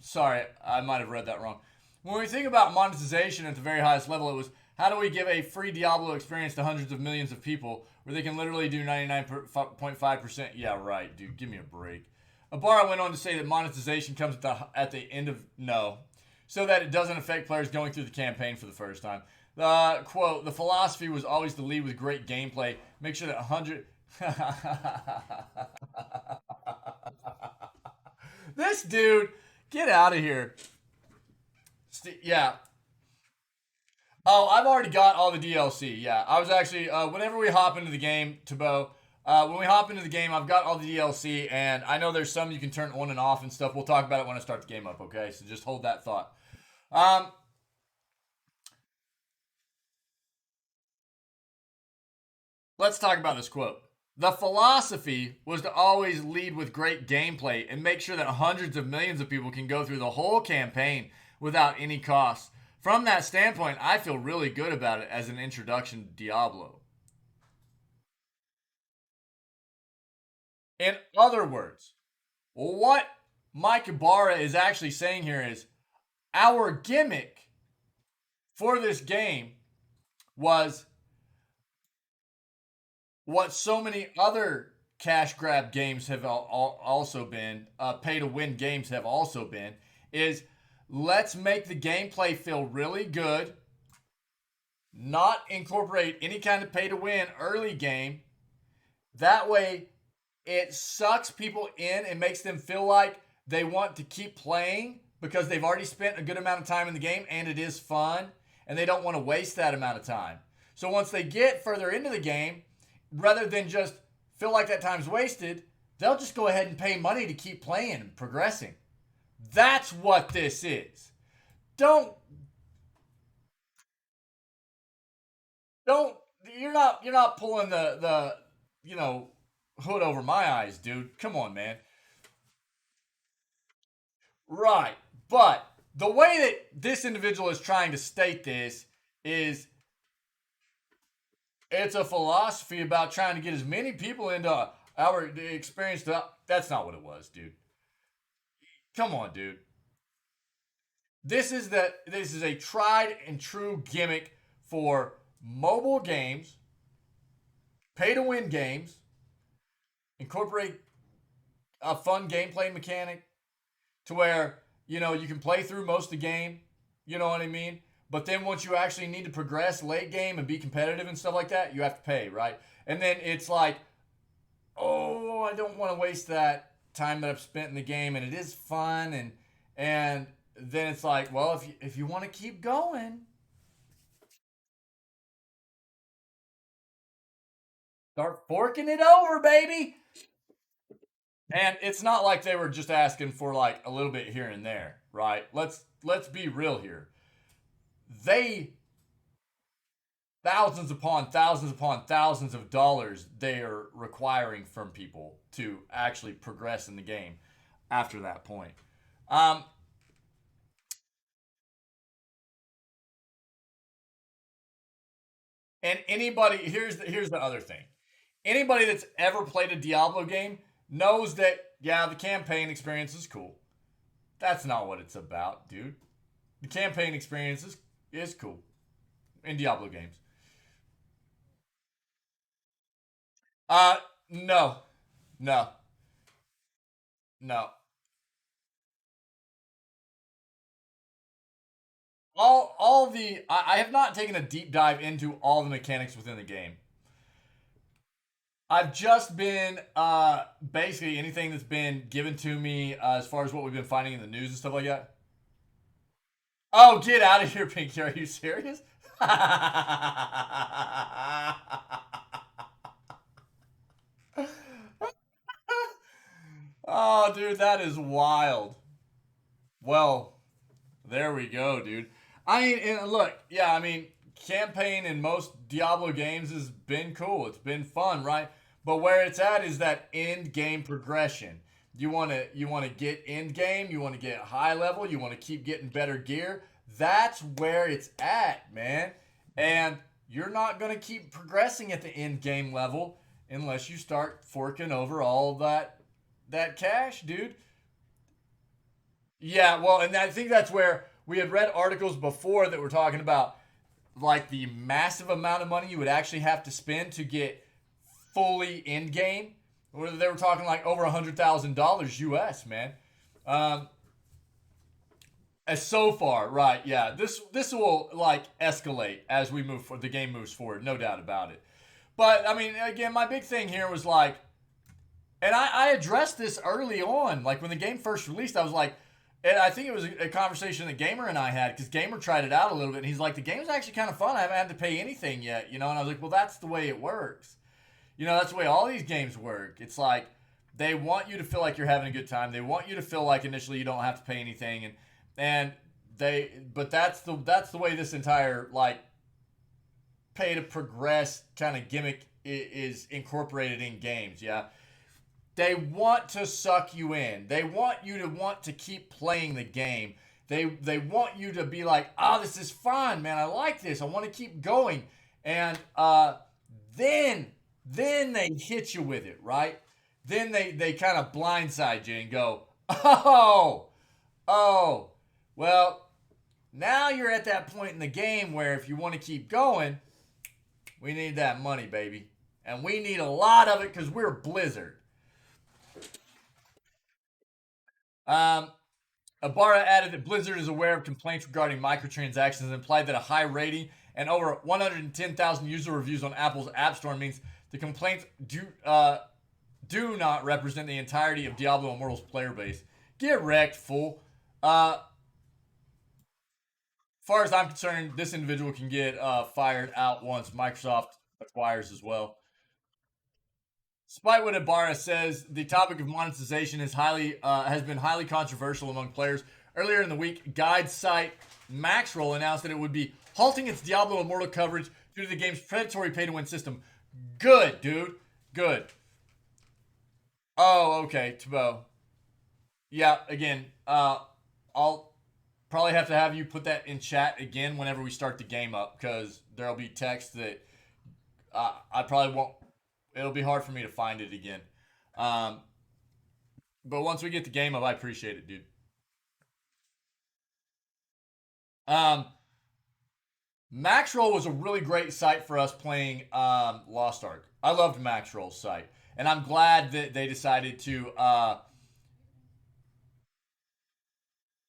[SPEAKER 1] Sorry, I might have read that wrong. When we think about monetization at the very highest level, it was how do we give a free Diablo experience to hundreds of millions of people where they can literally do 99.5%? Yeah, right, dude. Give me a break. Ibarra went on to say that monetization comes at the end of no, so that it doesn't affect players going through the campaign for the first time. Quote, the philosophy was always to lead with great gameplay. Make sure that 100. This dude, get out of here. Yeah. Oh, I've already got all the DLC. Yeah, I was actually whenever we hop into the game, Tabo. When we hop into the game, I've got all the DLC, and I know there's some you can turn on and off and stuff. We'll talk about it when I start the game up. Okay, so just hold that thought. Um, let's talk about this quote. The philosophy was to always lead with great gameplay and make sure that hundreds of millions of people can go through the whole campaign without any cost. From that standpoint, I feel really good about it as an introduction to Diablo. In other words, what Mike Ibarra is actually saying here is our gimmick for this game was what so many other cash grab games have also been, pay to win games have also been, is let's make the gameplay feel really good, not incorporate any kind of pay to win early game. That way, it sucks people in and makes them feel like they want to keep playing because they've already spent a good amount of time in the game and it is fun and they don't want to waste that amount of time. So once they get further into the game, rather than just feel like that time's wasted, they'll just go ahead and pay money to keep playing and progressing. That's what this is. Don't don't you're not pulling the you know hood over my eyes, dude. Come on, man. Right. But the way that this individual is trying to state this is it's a philosophy about trying to get as many people into our experience. That's not what it was, dude. Come on, dude. This is a tried and true gimmick for mobile games, pay to win games, incorporate a fun gameplay mechanic to where you can play through most of the game. You know what I mean? But then once you actually need to progress late game and be competitive and stuff like that, you have to pay, right? And then it's like, oh, I don't want to waste that time that I've spent in the game, and it is fun, and then it's like, well, if you want to keep going, start forking it over, baby. And it's not like they were just asking for like a little bit here and there, right? Let's be real here. They thousands upon thousands of dollars they are requiring from people to actually progress in the game after that point. Um, and anybody here's the other thing. Anybody that's ever played a Diablo game knows that yeah, the campaign experience is cool. That's not what it's about, dude. The campaign experience is cool in Diablo games. Uh, no, no, no. All the I have not taken a deep dive into all the mechanics within the game. I've just been basically anything that's been given to me as far as what we've been finding in the news and stuff like that. Oh, get out of here, Pinky! Are you serious? Oh, dude, that is wild. Well, there we go, dude. I mean, and look, yeah, I mean, campaign in most Diablo games has been cool. It's been fun, right? But where it's at is that end game progression. You want to get end game, you want to get high level, you want to keep getting better gear. That's where it's at, man. And you're not going to keep progressing at the end game level unless you start forking over all that cash, dude. Yeah, well, and I think that's where we had read articles before that were talking about like the massive amount of money you would actually have to spend to get fully in game. Or they were talking like over $100,000 US, man. Um, as so far, right? Yeah, this will like escalate as we move for the game moves forward, no doubt about it. But I mean, again, my big thing here was like, and I addressed this early on, like when the game first released. I was like, and I think it was a conversation that Gamer and I had because Gamer tried it out a little bit, and he's like, the game's actually kind of fun. I haven't had to pay anything yet, you know. And I was like, well, that's the way it works. You know, that's the way all these games work. It's like they want you to feel like you're having a good time. They want you to feel like initially you don't have to pay anything, and but that's the way this entire like pay to progress kind of gimmick is incorporated in games. Yeah, they want to suck you in. They want you to want to keep playing the game. They want you to be like, oh, this is fun, man. I like this. I want to keep going. And then then they hit you with it, right? Then they kind of blindside you and go, oh, oh, well, now you're at that point in the game where if you want to keep going, we need that money, baby. And we need a lot of it because we're Blizzard. Um, Ibarra added that Blizzard is aware of complaints regarding microtransactions and implied that a high rating and over 110,000 user reviews on Apple's App Store means the complaints do not represent the entirety of Diablo Immortal's player base. Get wrecked, fool. As far as I'm concerned, this individual can get fired out once Microsoft acquires as well. Despite what Ibarra says, the topic of monetization has been highly controversial among players. Earlier in the week, guide site Maxroll announced that it would be halting its Diablo Immortal coverage due to the game's predatory pay-to-win system. Good, dude. Good. Oh, okay, Tabo. Yeah, again, I'll probably have to have you put that in chat again whenever we start the game up because there'll be text that I probably won't. It'll be hard for me to find it again. Um, but once we get the game up, I appreciate it, dude. Um, Maxroll was a really great site for us playing Lost Ark. I loved Maxroll's site, and I'm glad that they decided to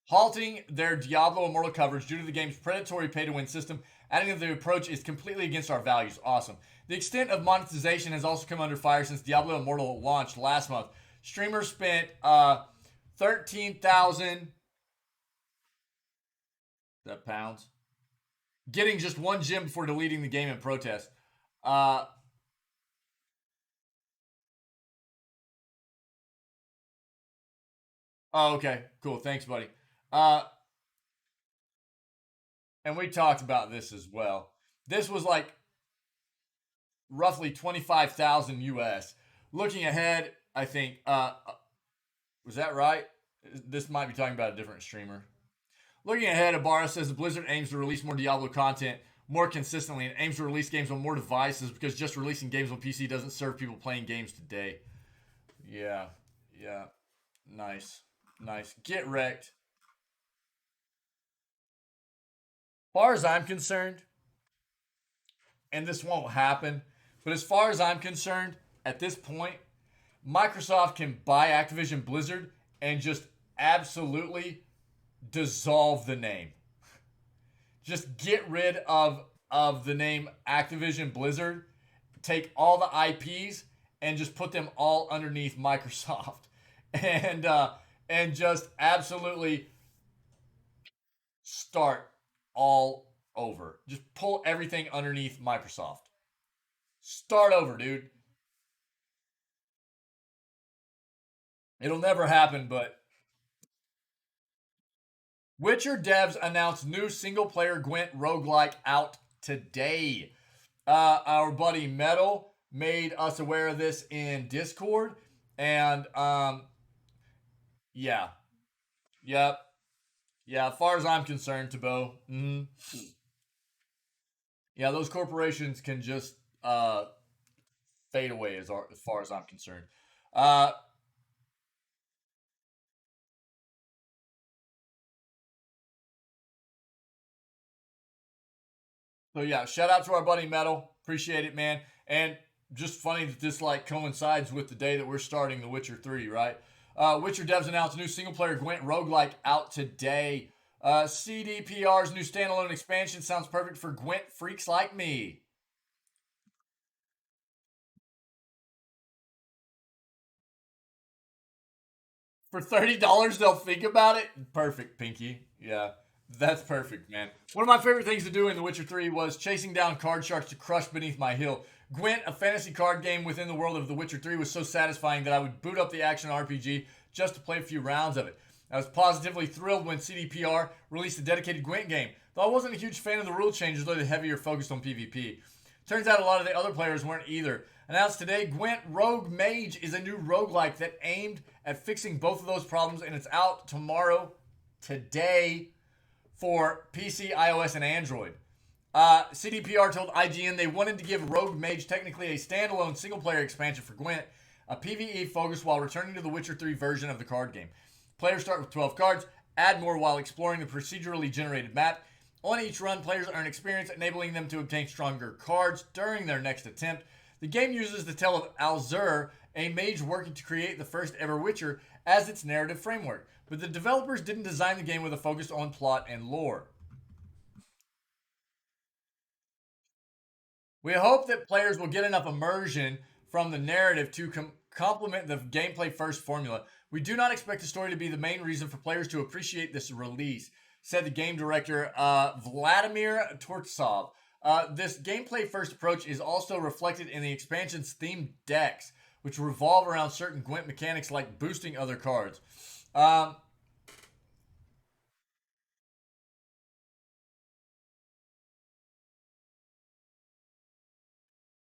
[SPEAKER 1] halting their Diablo Immortal coverage due to the game's predatory pay-to-win system, adding that the approach is completely against our values. Awesome. The extent of monetization has also come under fire since Diablo Immortal launched last month. Streamers spent 13,000 That pounds. Getting just one gem before deleting the game in protest. Uh, oh, okay. Cool. Thanks, buddy. Uh, and we talked about this as well. This was like roughly 25,000 US. Looking ahead, I think, was that right? This might be talking about a different streamer. Looking ahead, Ibarra says Blizzard aims to release more Diablo content more consistently and aims to release games on more devices because just releasing games on PC doesn't serve people playing games today. Yeah, yeah. Nice. Nice. Get wrecked. As far as I'm concerned, and this won't happen, but as far as I'm concerned, at this point, Microsoft can buy Activision Blizzard and just absolutely dissolve the name. Just get rid of the name Activision Blizzard, take all the IPs and just put them all underneath Microsoft, and just absolutely start all over. Just pull everything underneath Microsoft. Start over, dude. It'll never happen, but Witcher devs announced new single player Gwent roguelike out today. Our buddy Metal made us aware of this in Discord, and yeah, yep, yeah. As far as I'm concerned, Tabo, yeah, those corporations can just fade away as far as I'm concerned. Uh, So yeah, shout out to our buddy Metal. Appreciate it, man. And just funny that this like coincides with the day that we're starting The Witcher 3, right? Witcher devs announced a new single player Gwent roguelike out today. CDPR's new standalone expansion sounds perfect for Gwent freaks like me. For $30, they'll think about it. Perfect, Pinky. Yeah, that's perfect, man. One of my favorite things to do in The Witcher 3 was chasing down card sharks to crush beneath my hill. Gwent, a fantasy card game within the world of The Witcher 3, was so satisfying that I would boot up the action RPG just to play a few rounds of it. I was positively thrilled when CDPR released a dedicated Gwent game, though I wasn't a huge fan of the rule changes or the heavier focus on PvP. Turns out a lot of the other players weren't either. Announced today, Gwent Rogue Mage is a new roguelike that aimed at fixing both of those problems, and it's out tomorrow, today, for PC, iOS, and Android. CDPR told IGN they wanted to give Rogue Mage technically a standalone single-player expansion for Gwent, a PvE focus while returning to the Witcher 3 version of the card game. Players start with 12 cards, add more while exploring the procedurally generated map. On each run, players earn experience, enabling them to obtain stronger cards during their next attempt. The game uses the tale of Alzur, a mage working to create the first ever Witcher, as its narrative framework, but the developers didn't design the game with a focus on plot and lore. We hope that players will get enough immersion from the narrative to complement the gameplay first formula. We do not expect the story to be the main reason for players to appreciate this release, said the game director Vladimir Tortsov. This gameplay first approach is also reflected in the expansion's themed decks, which revolve around certain Gwent mechanics like boosting other cards.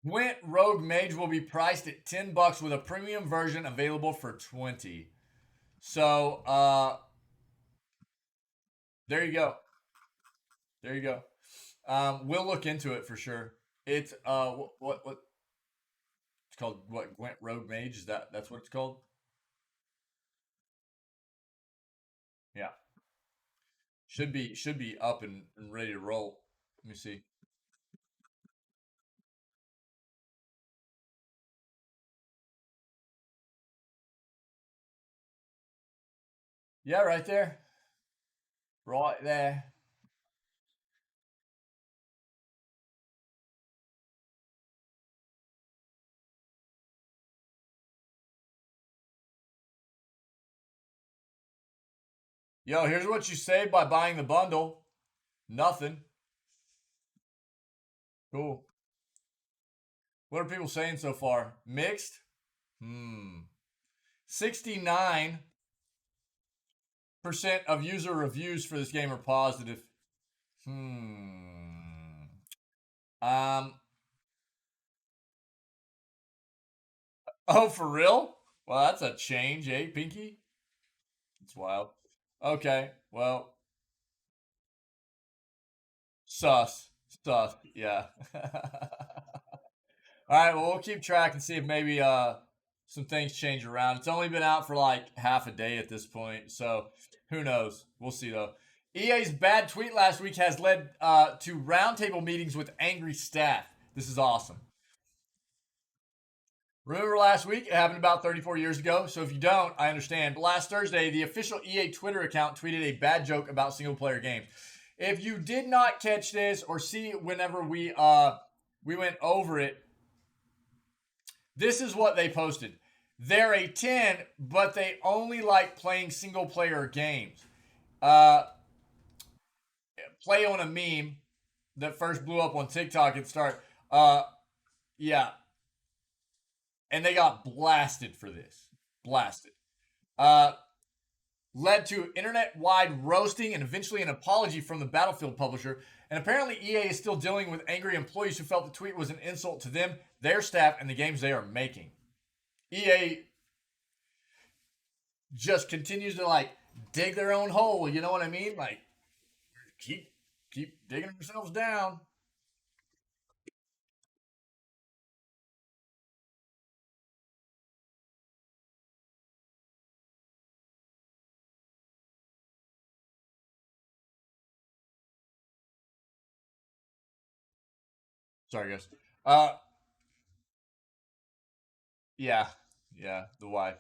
[SPEAKER 1] Gwent Rogue Mage will be priced at $10 with a premium version available for 20. So there you go. There you go. We'll look into it for sure. It's what it's called? What Gwent Rogue Mage? Is that's what it's called? Yeah, should be up and ready to roll. Let me see. Yeah, right there, right there. Yo, here's what you save by buying the bundle. Nothing. Cool. What are people saying so far? Mixed? 69% of user reviews for this game are positive. Um. Oh, for real? Well, that's a change, eh, Pinky? It's wild. Okay. Well, sus. Sus. Yeah. All right. Well, we'll keep track and see if maybe some things change around. It's only been out for like half a day at this point, so who knows? We'll see though. EA's bad tweet last week has led to roundtable meetings with angry staff. This is awesome. Remember last week? It happened about 34 years ago. So if you don't, I understand. But last Thursday, the official EA Twitter account tweeted a bad joke about single player games. If you did not catch this or see it whenever we went over it, this is what they posted. They're a 10, but they only like playing single player games. Uh, Play on a meme that first blew up on TikTok and start. Yeah, and they got blasted for this. Blasted. Uh, Led to internet-wide roasting and eventually an apology from the Battlefield publisher. And apparently, EA is still dealing with angry employees who felt the tweet was an insult to them, their staff, and the games they are making. EA just continues to like dig their own hole. You know what I mean? Like keep digging themselves down. Sorry, guys. Uh, yeah, yeah. The wife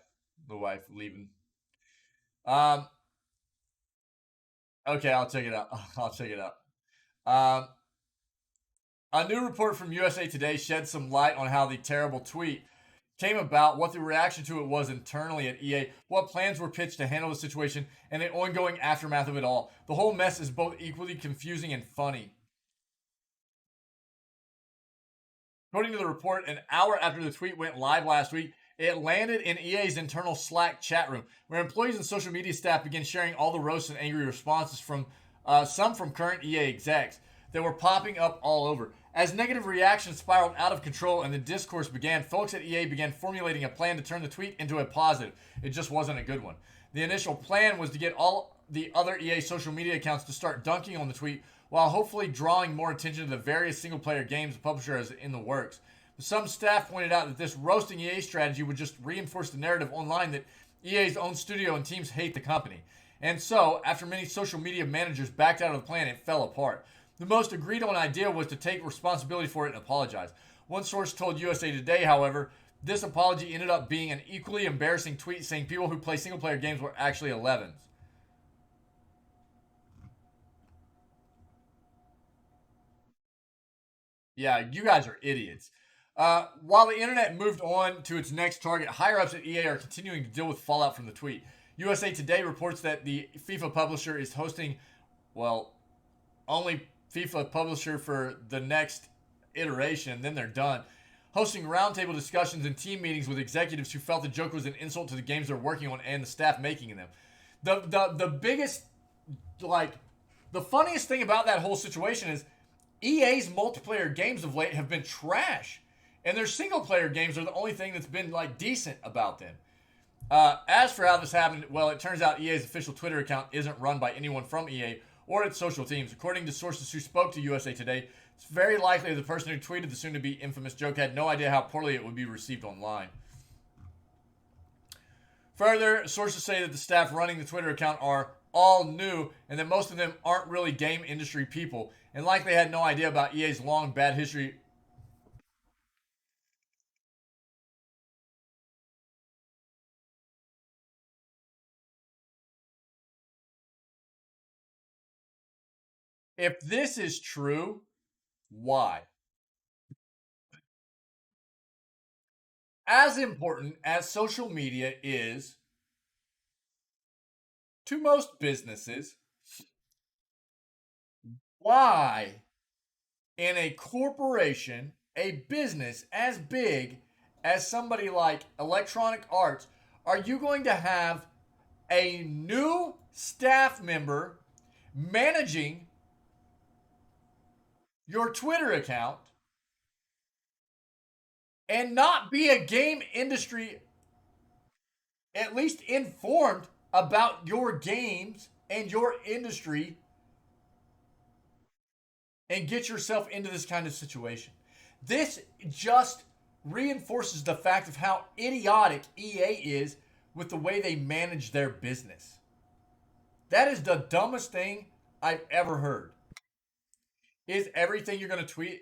[SPEAKER 1] leaving. Um, okay, I'll check it out. I'll check it out. Um, a new report from USA Today shed some light on how the terrible tweet came about, what the reaction to it was internally at EA, what plans were pitched to handle the situation, and the ongoing aftermath of it all. The whole mess is both equally confusing and funny. According to the report, an hour after the tweet went live last week, it landed in EA's internal Slack chat room, where employees and social media staff began sharing all the roasts and angry responses from some from current EA execs that were popping up all over. As negative reactions spiraled out of control and the discourse began, folks at EA began formulating a plan to turn the tweet into a positive. It just wasn't a good one. The initial plan was to get all the other EA social media accounts to start dunking on the tweet while hopefully drawing more attention to the various single player games the publisher has in the works. But some staff pointed out that this roasting EA strategy would just reinforce the narrative online that EA's own studio and teams hate the company. And so, after many social media managers backed out of the plan, it fell apart. The most agreed on idea was to take responsibility for it and apologize. One source told USA Today, however, this apology ended up being an equally embarrassing tweet saying people who play single player games were actually 11s. Yeah, you guys are idiots. While the internet moved on to its next target, higher ups at EA are continuing to deal with fallout from the tweet. USA Today reports that the FIFA publisher is hosting, well, only FIFA publisher for the next iteration, then they're done. Hosting roundtable discussions and team meetings with executives who felt the joke was an insult to the games they're working on and the staff making them. The biggest, like, the funniest thing about that whole situation is EA's multiplayer games of late have been trash, and their single player games are the only thing that's been like decent about them. As for how this happened, well, it turns out EA's official Twitter account isn't run by anyone from EA or its social teams. According to sources who spoke to USA Today, it's very likely the person who tweeted the soon to be infamous joke had no idea how poorly it would be received online. Further, sources say that the staff running the Twitter account are all new and that most of them aren't really game industry people and likely had no idea about EA's long bad history. If this is true, why? As important as social media is to most businesses, Why, in a corporation, a business as big as somebody like Electronic Arts, are you going to have a new staff member managing your Twitter account and not be a game industry at least informed about your games and your industry and get yourself into this kind of situation? This just reinforces the fact of how idiotic EA is with the way they manage their business. That is the dumbest thing I've ever heard. Is everything you're going to tweet,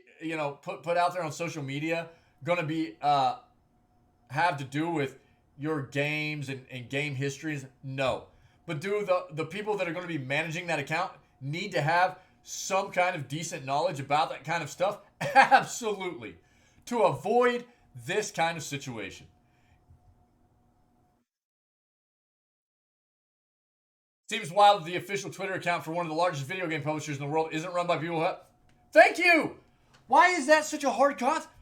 [SPEAKER 1] put out there on social media going to be have to do with your games and game histories? No. But do the people that are going to be managing that account need to have some kind of decent knowledge about that kind of stuff? Absolutely. To avoid this kind of situation. Seems wild that the official Twitter account for one of the largest video game publishers in the world isn't run by people who have... Thank you! Why is that such a hard concept?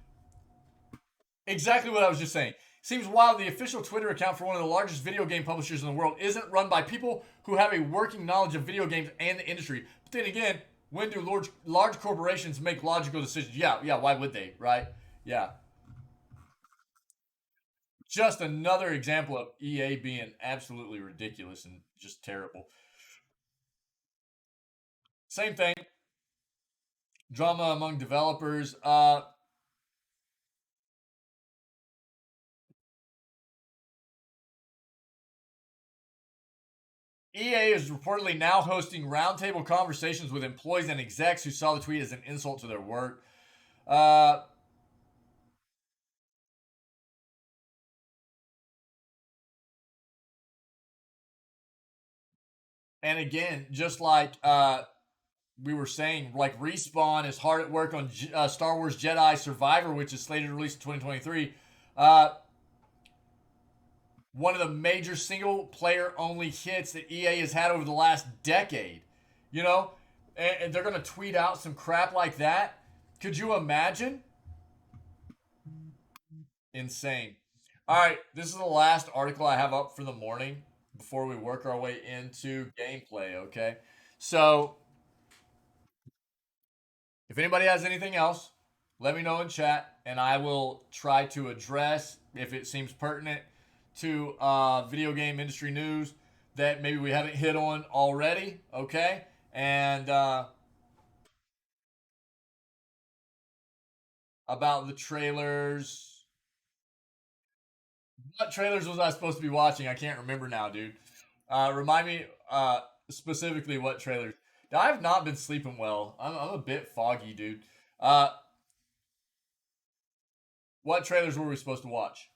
[SPEAKER 1] Exactly what I was just saying. Seems wild the official Twitter account for one of the largest video game publishers in the world isn't run by people who have a working knowledge of video games and the industry. But then again, when do large corporations make logical decisions? Yeah, why would they, right? Yeah. Just another example of EA being absolutely ridiculous and just terrible. Same thing. Drama among developers. EA is reportedly now hosting roundtable conversations with employees and execs who saw the tweet as an insult to their work. Uh, and again, just like we were saying, like Respawn is hard at work on Star Wars Jedi Survivor, which is slated to release in 2023. One of the major single player only hits that EA has had over the last decade. You know, and they're going to tweet out some crap like that. Could you imagine? Insane. All right, this is the last article I have up for the morning before we work our way into gameplay, okay? So, if anybody has anything else, let me know in chat and I will try to address if it seems pertinent to video game industry news that maybe we haven't hit on already, okay? And about the trailers. What trailers was I supposed to be watching? I can't remember now, dude. Remind me specifically what trailers. I've not been sleeping well. I'm a bit foggy, dude. Uh, what trailers were we supposed to watch?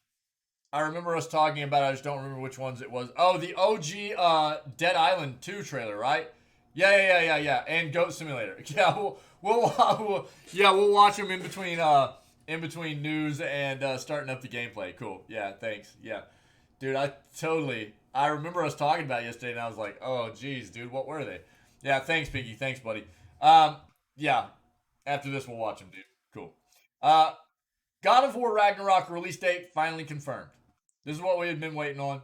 [SPEAKER 1] I remember us talking about it. I just don't remember which ones it was. Oh, the OG Dead Island 2 trailer, right? Yeah. And Goat Simulator. Yeah, we'll watch them in between news and starting up the gameplay. Cool. Yeah, thanks. Yeah, dude, I remember us talking about it yesterday, and I was like, oh, geez, dude, what were they? Yeah, thanks, Piggy. Thanks, buddy. Yeah. After this, we'll watch them, dude. Cool. Uh, God of War Ragnarok release date finally confirmed. This is what we had been waiting on.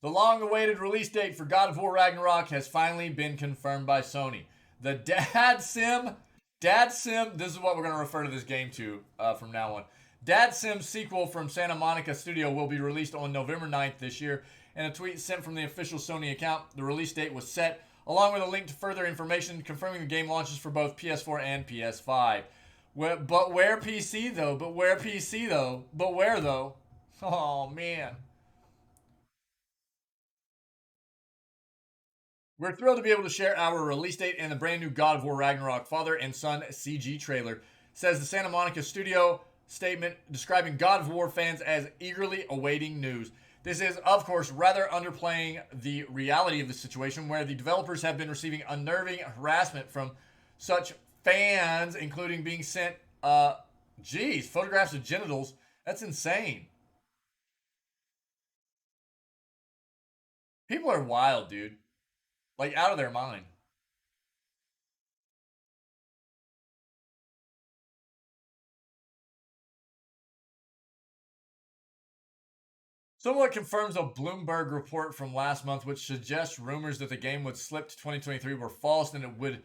[SPEAKER 1] The long-awaited release date for God of War Ragnarok has finally been confirmed by Sony. The Dad Sim, this is what we're going to refer to this game to from now on. Dad Sim sequel from Santa Monica Studio will be released on November 9th this year. In a tweet sent from the official Sony account, the release date was set, along with a link to further information confirming the game launches for both PS4 and PS5. But where PC though? But where PC though? But where though? Oh man. We're thrilled to be able to share our release date and the brand new God of War Ragnarok Father and Son CG trailer, says the Santa Monica studio statement describing God of War fans as eagerly awaiting news. This is, of course, rather underplaying the reality of the situation where the developers have been receiving unnerving harassment from such fans, including being sent, photographs of genitals. That's insane. People are wild, dude. Like, out of their mind. Somewhat confirms a Bloomberg report from last month, which suggests rumors that the game would slip to 2023 were false and it would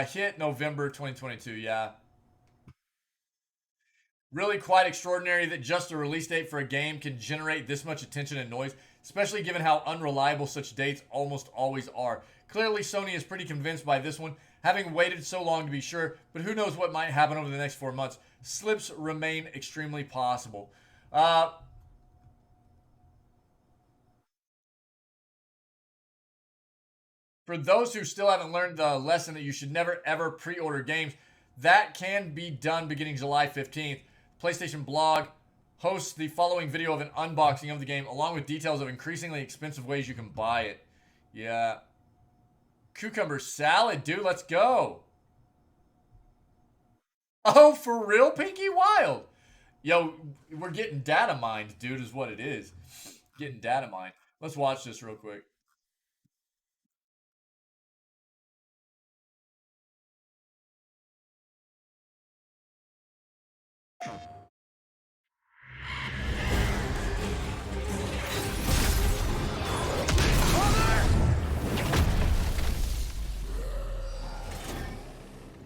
[SPEAKER 1] hit November 2022. Yeah. Really quite extraordinary that just a release date for a game can generate this much attention and noise, especially given how unreliable such dates almost always are. Clearly, Sony is pretty convinced by this one, having waited so long to be sure, but who knows what might happen over the next 4 months. Slips remain extremely possible. For those who still haven't learned the lesson that you should never ever pre-order games, that can be done beginning July 15th. PlayStation blog hosts the following video of an unboxing of the game, along with details of increasingly expensive ways you can buy it. Yeah. Cucumber salad, dude, let's go. Oh, for real, Pinky? Wild. Yo, we're getting data mined, dude, is what it is. Getting data mined. Let's watch this real quick.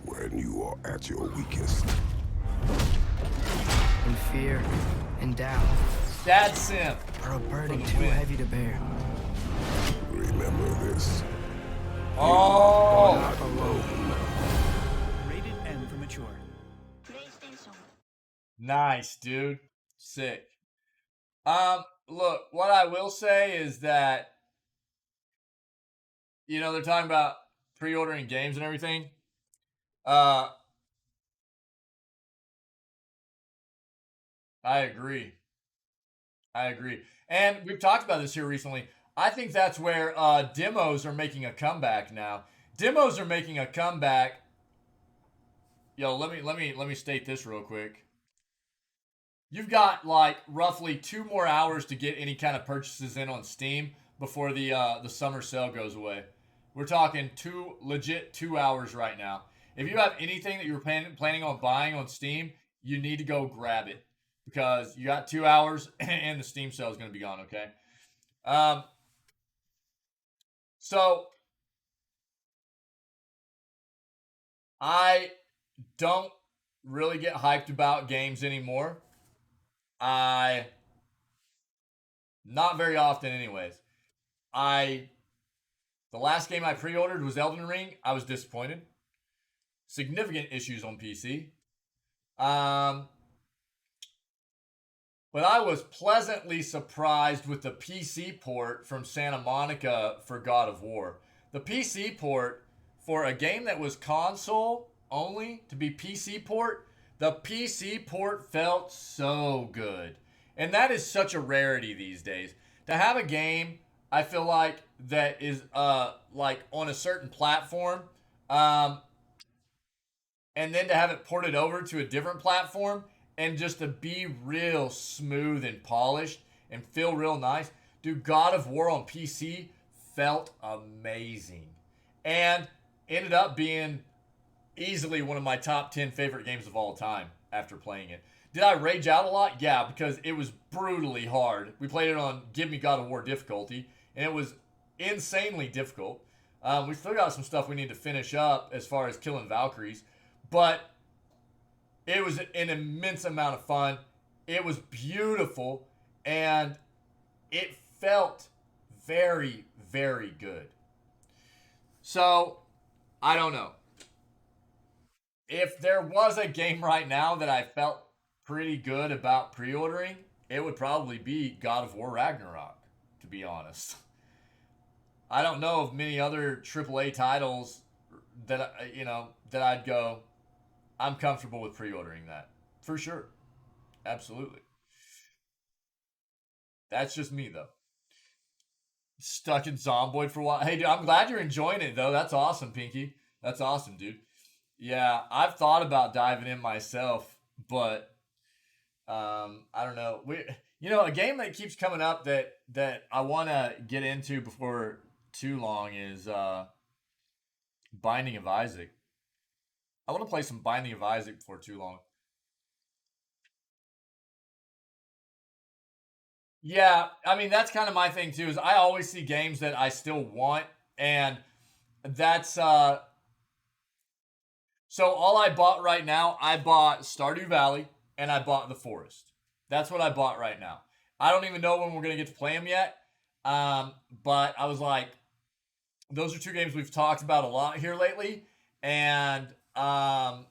[SPEAKER 2] When you are at your weakest.
[SPEAKER 3] In fear and doubt.
[SPEAKER 1] Dad Sim.
[SPEAKER 3] Or a burden too heavy to bear.
[SPEAKER 2] Remember this.
[SPEAKER 1] Oh.
[SPEAKER 2] Not alone.
[SPEAKER 4] Rated M for mature.
[SPEAKER 1] Nice, dude. Sick. Look, what I will say is that, you know, they're talking about pre-ordering games and everything. I agree. And we've talked about this here recently. I think that's where demos are making a comeback now. Demos are making a comeback. Yo, let me state this real quick. You've got like roughly 2 more hours to get any kind of purchases in on Steam before the summer sale goes away. We're talking legit 2 hours right now. If you have anything that you're planning on buying on Steam, you need to go grab it because you got 2 hours and the Steam sale is going to be gone. Okay. So I don't really get hyped about games anymore. Not very often anyways. The last game I pre-ordered was Elden Ring. I was disappointed. Significant issues on PC. But I was pleasantly surprised with the PC port from Santa Monica for God of War. The PC port for a game that was console only to be PC port, the PC port felt so good. And that is such a rarity these days. To have a game, I feel like, that is like on a certain platform, and then to have it ported over to a different platform and just to be real smooth and polished and feel real nice. Dude, God of War on PC felt amazing. And ended up being easily one of my top 10 favorite games of all time after playing it. Did I rage out a lot? Yeah, because it was brutally hard. We played it on Give Me God of War difficulty, and it was insanely difficult. We still got some stuff we need to finish up as far as killing Valkyries, but it was an immense amount of fun. It was beautiful, and it felt very, very good. So, I don't know. If there was a game right now that I felt pretty good about pre-ordering, it would probably be God of War Ragnarok, to be honest. I don't know of many other AAA titles that that I'd go, I'm comfortable with pre-ordering that. For sure. Absolutely. That's just me though. Stuck in Zomboid for a while. Hey dude, I'm glad you're enjoying it though. That's awesome, Pinky. That's awesome, dude. Yeah, I've thought about diving in myself, but I don't know. A game that keeps coming up that I want to get into before too long is Binding of Isaac. I want to play some Binding of Isaac before too long. Yeah, I mean that's kind of my thing too. Is I always see games that I still want, and that's so all I bought right now. I bought Stardew Valley and I bought The Forest. That's what I bought right now. I don't even know when we're gonna get to play them yet. But I was like, those are two games we've talked about a lot here lately, and I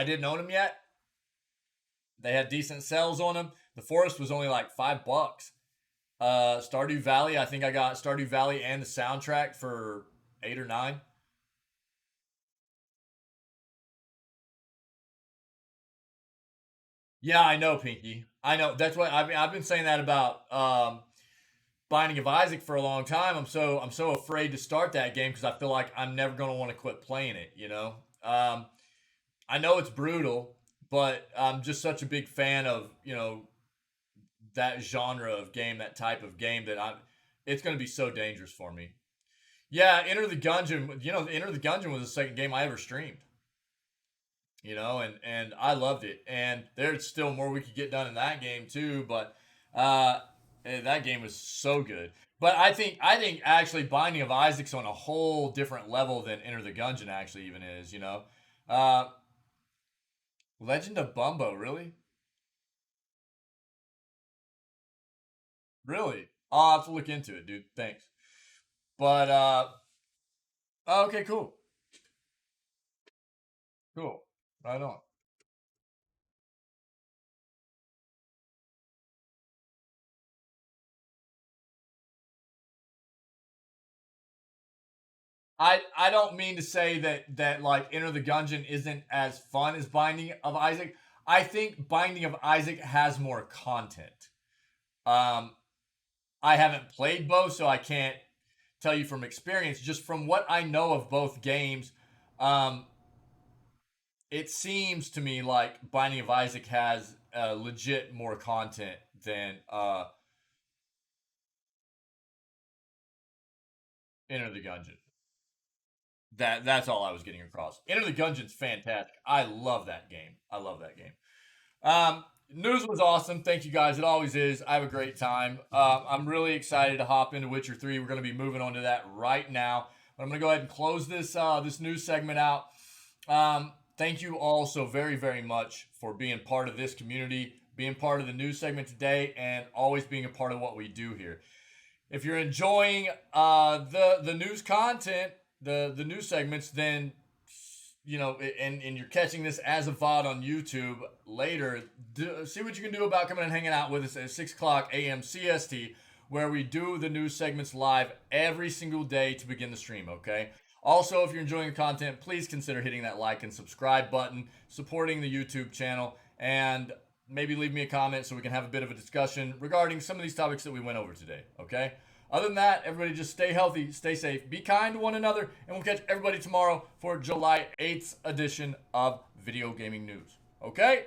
[SPEAKER 1] didn't own them yet. They had decent sales on them. The Forest was only like $5. Stardew Valley, I think I got Stardew Valley and the soundtrack for 8 or 9. Yeah, I know, Pinky. I know. That's what I mean. I've been saying that about Binding of Isaac for a long time. I'm so afraid to start that game because I feel like I'm never gonna want to quit playing it. I know it's brutal, but I'm just such a big fan of that genre of game, that type of game that I'm. It's gonna be so dangerous for me. Yeah, Enter the Gungeon. Enter the Gungeon was the second game I ever streamed. And I loved it. And there's still more we could get done in that game too, but that game was so good. But I think actually Binding of Isaac's on a whole different level than Enter the Gungeon actually even is. Uh, Legend of Bumbo, really? Really? I'll have to look into it, dude. Thanks. But okay, cool. Cool. Right on. I don't mean to say that like Enter the Gungeon isn't as fun as Binding of Isaac. I think Binding of Isaac has more content. Um, I haven't played both, so I can't tell you from experience. Just from what I know of both games, um, it seems to me like Binding of Isaac has legit more content than Enter the Gungeon. That's all I was getting across. Enter the Gungeon's fantastic. I love that game. I love that game. News was awesome. Thank you guys. It always is. I have a great time. I'm really excited to hop into Witcher 3. We're going to be moving on to that right now. But I'm going to go ahead and close this news segment out. Thank you all so very, very much for being part of this community, being part of the news segment today, and always being a part of what we do here. If you're enjoying the news content, the news segments, then and you're catching this as a VOD on YouTube later, see what you can do about coming and hanging out with us at 6 o'clock a.m. CST, where we do the news segments live every single day to begin the stream, okay? Also, if you're enjoying the content, please consider hitting that like and subscribe button, supporting the YouTube channel, and maybe leave me a comment so we can have a bit of a discussion regarding some of these topics that we went over today, okay? Other than that, everybody just stay healthy, stay safe, be kind to one another, and we'll catch everybody tomorrow for July 8th edition of Video Gaming News. Okay?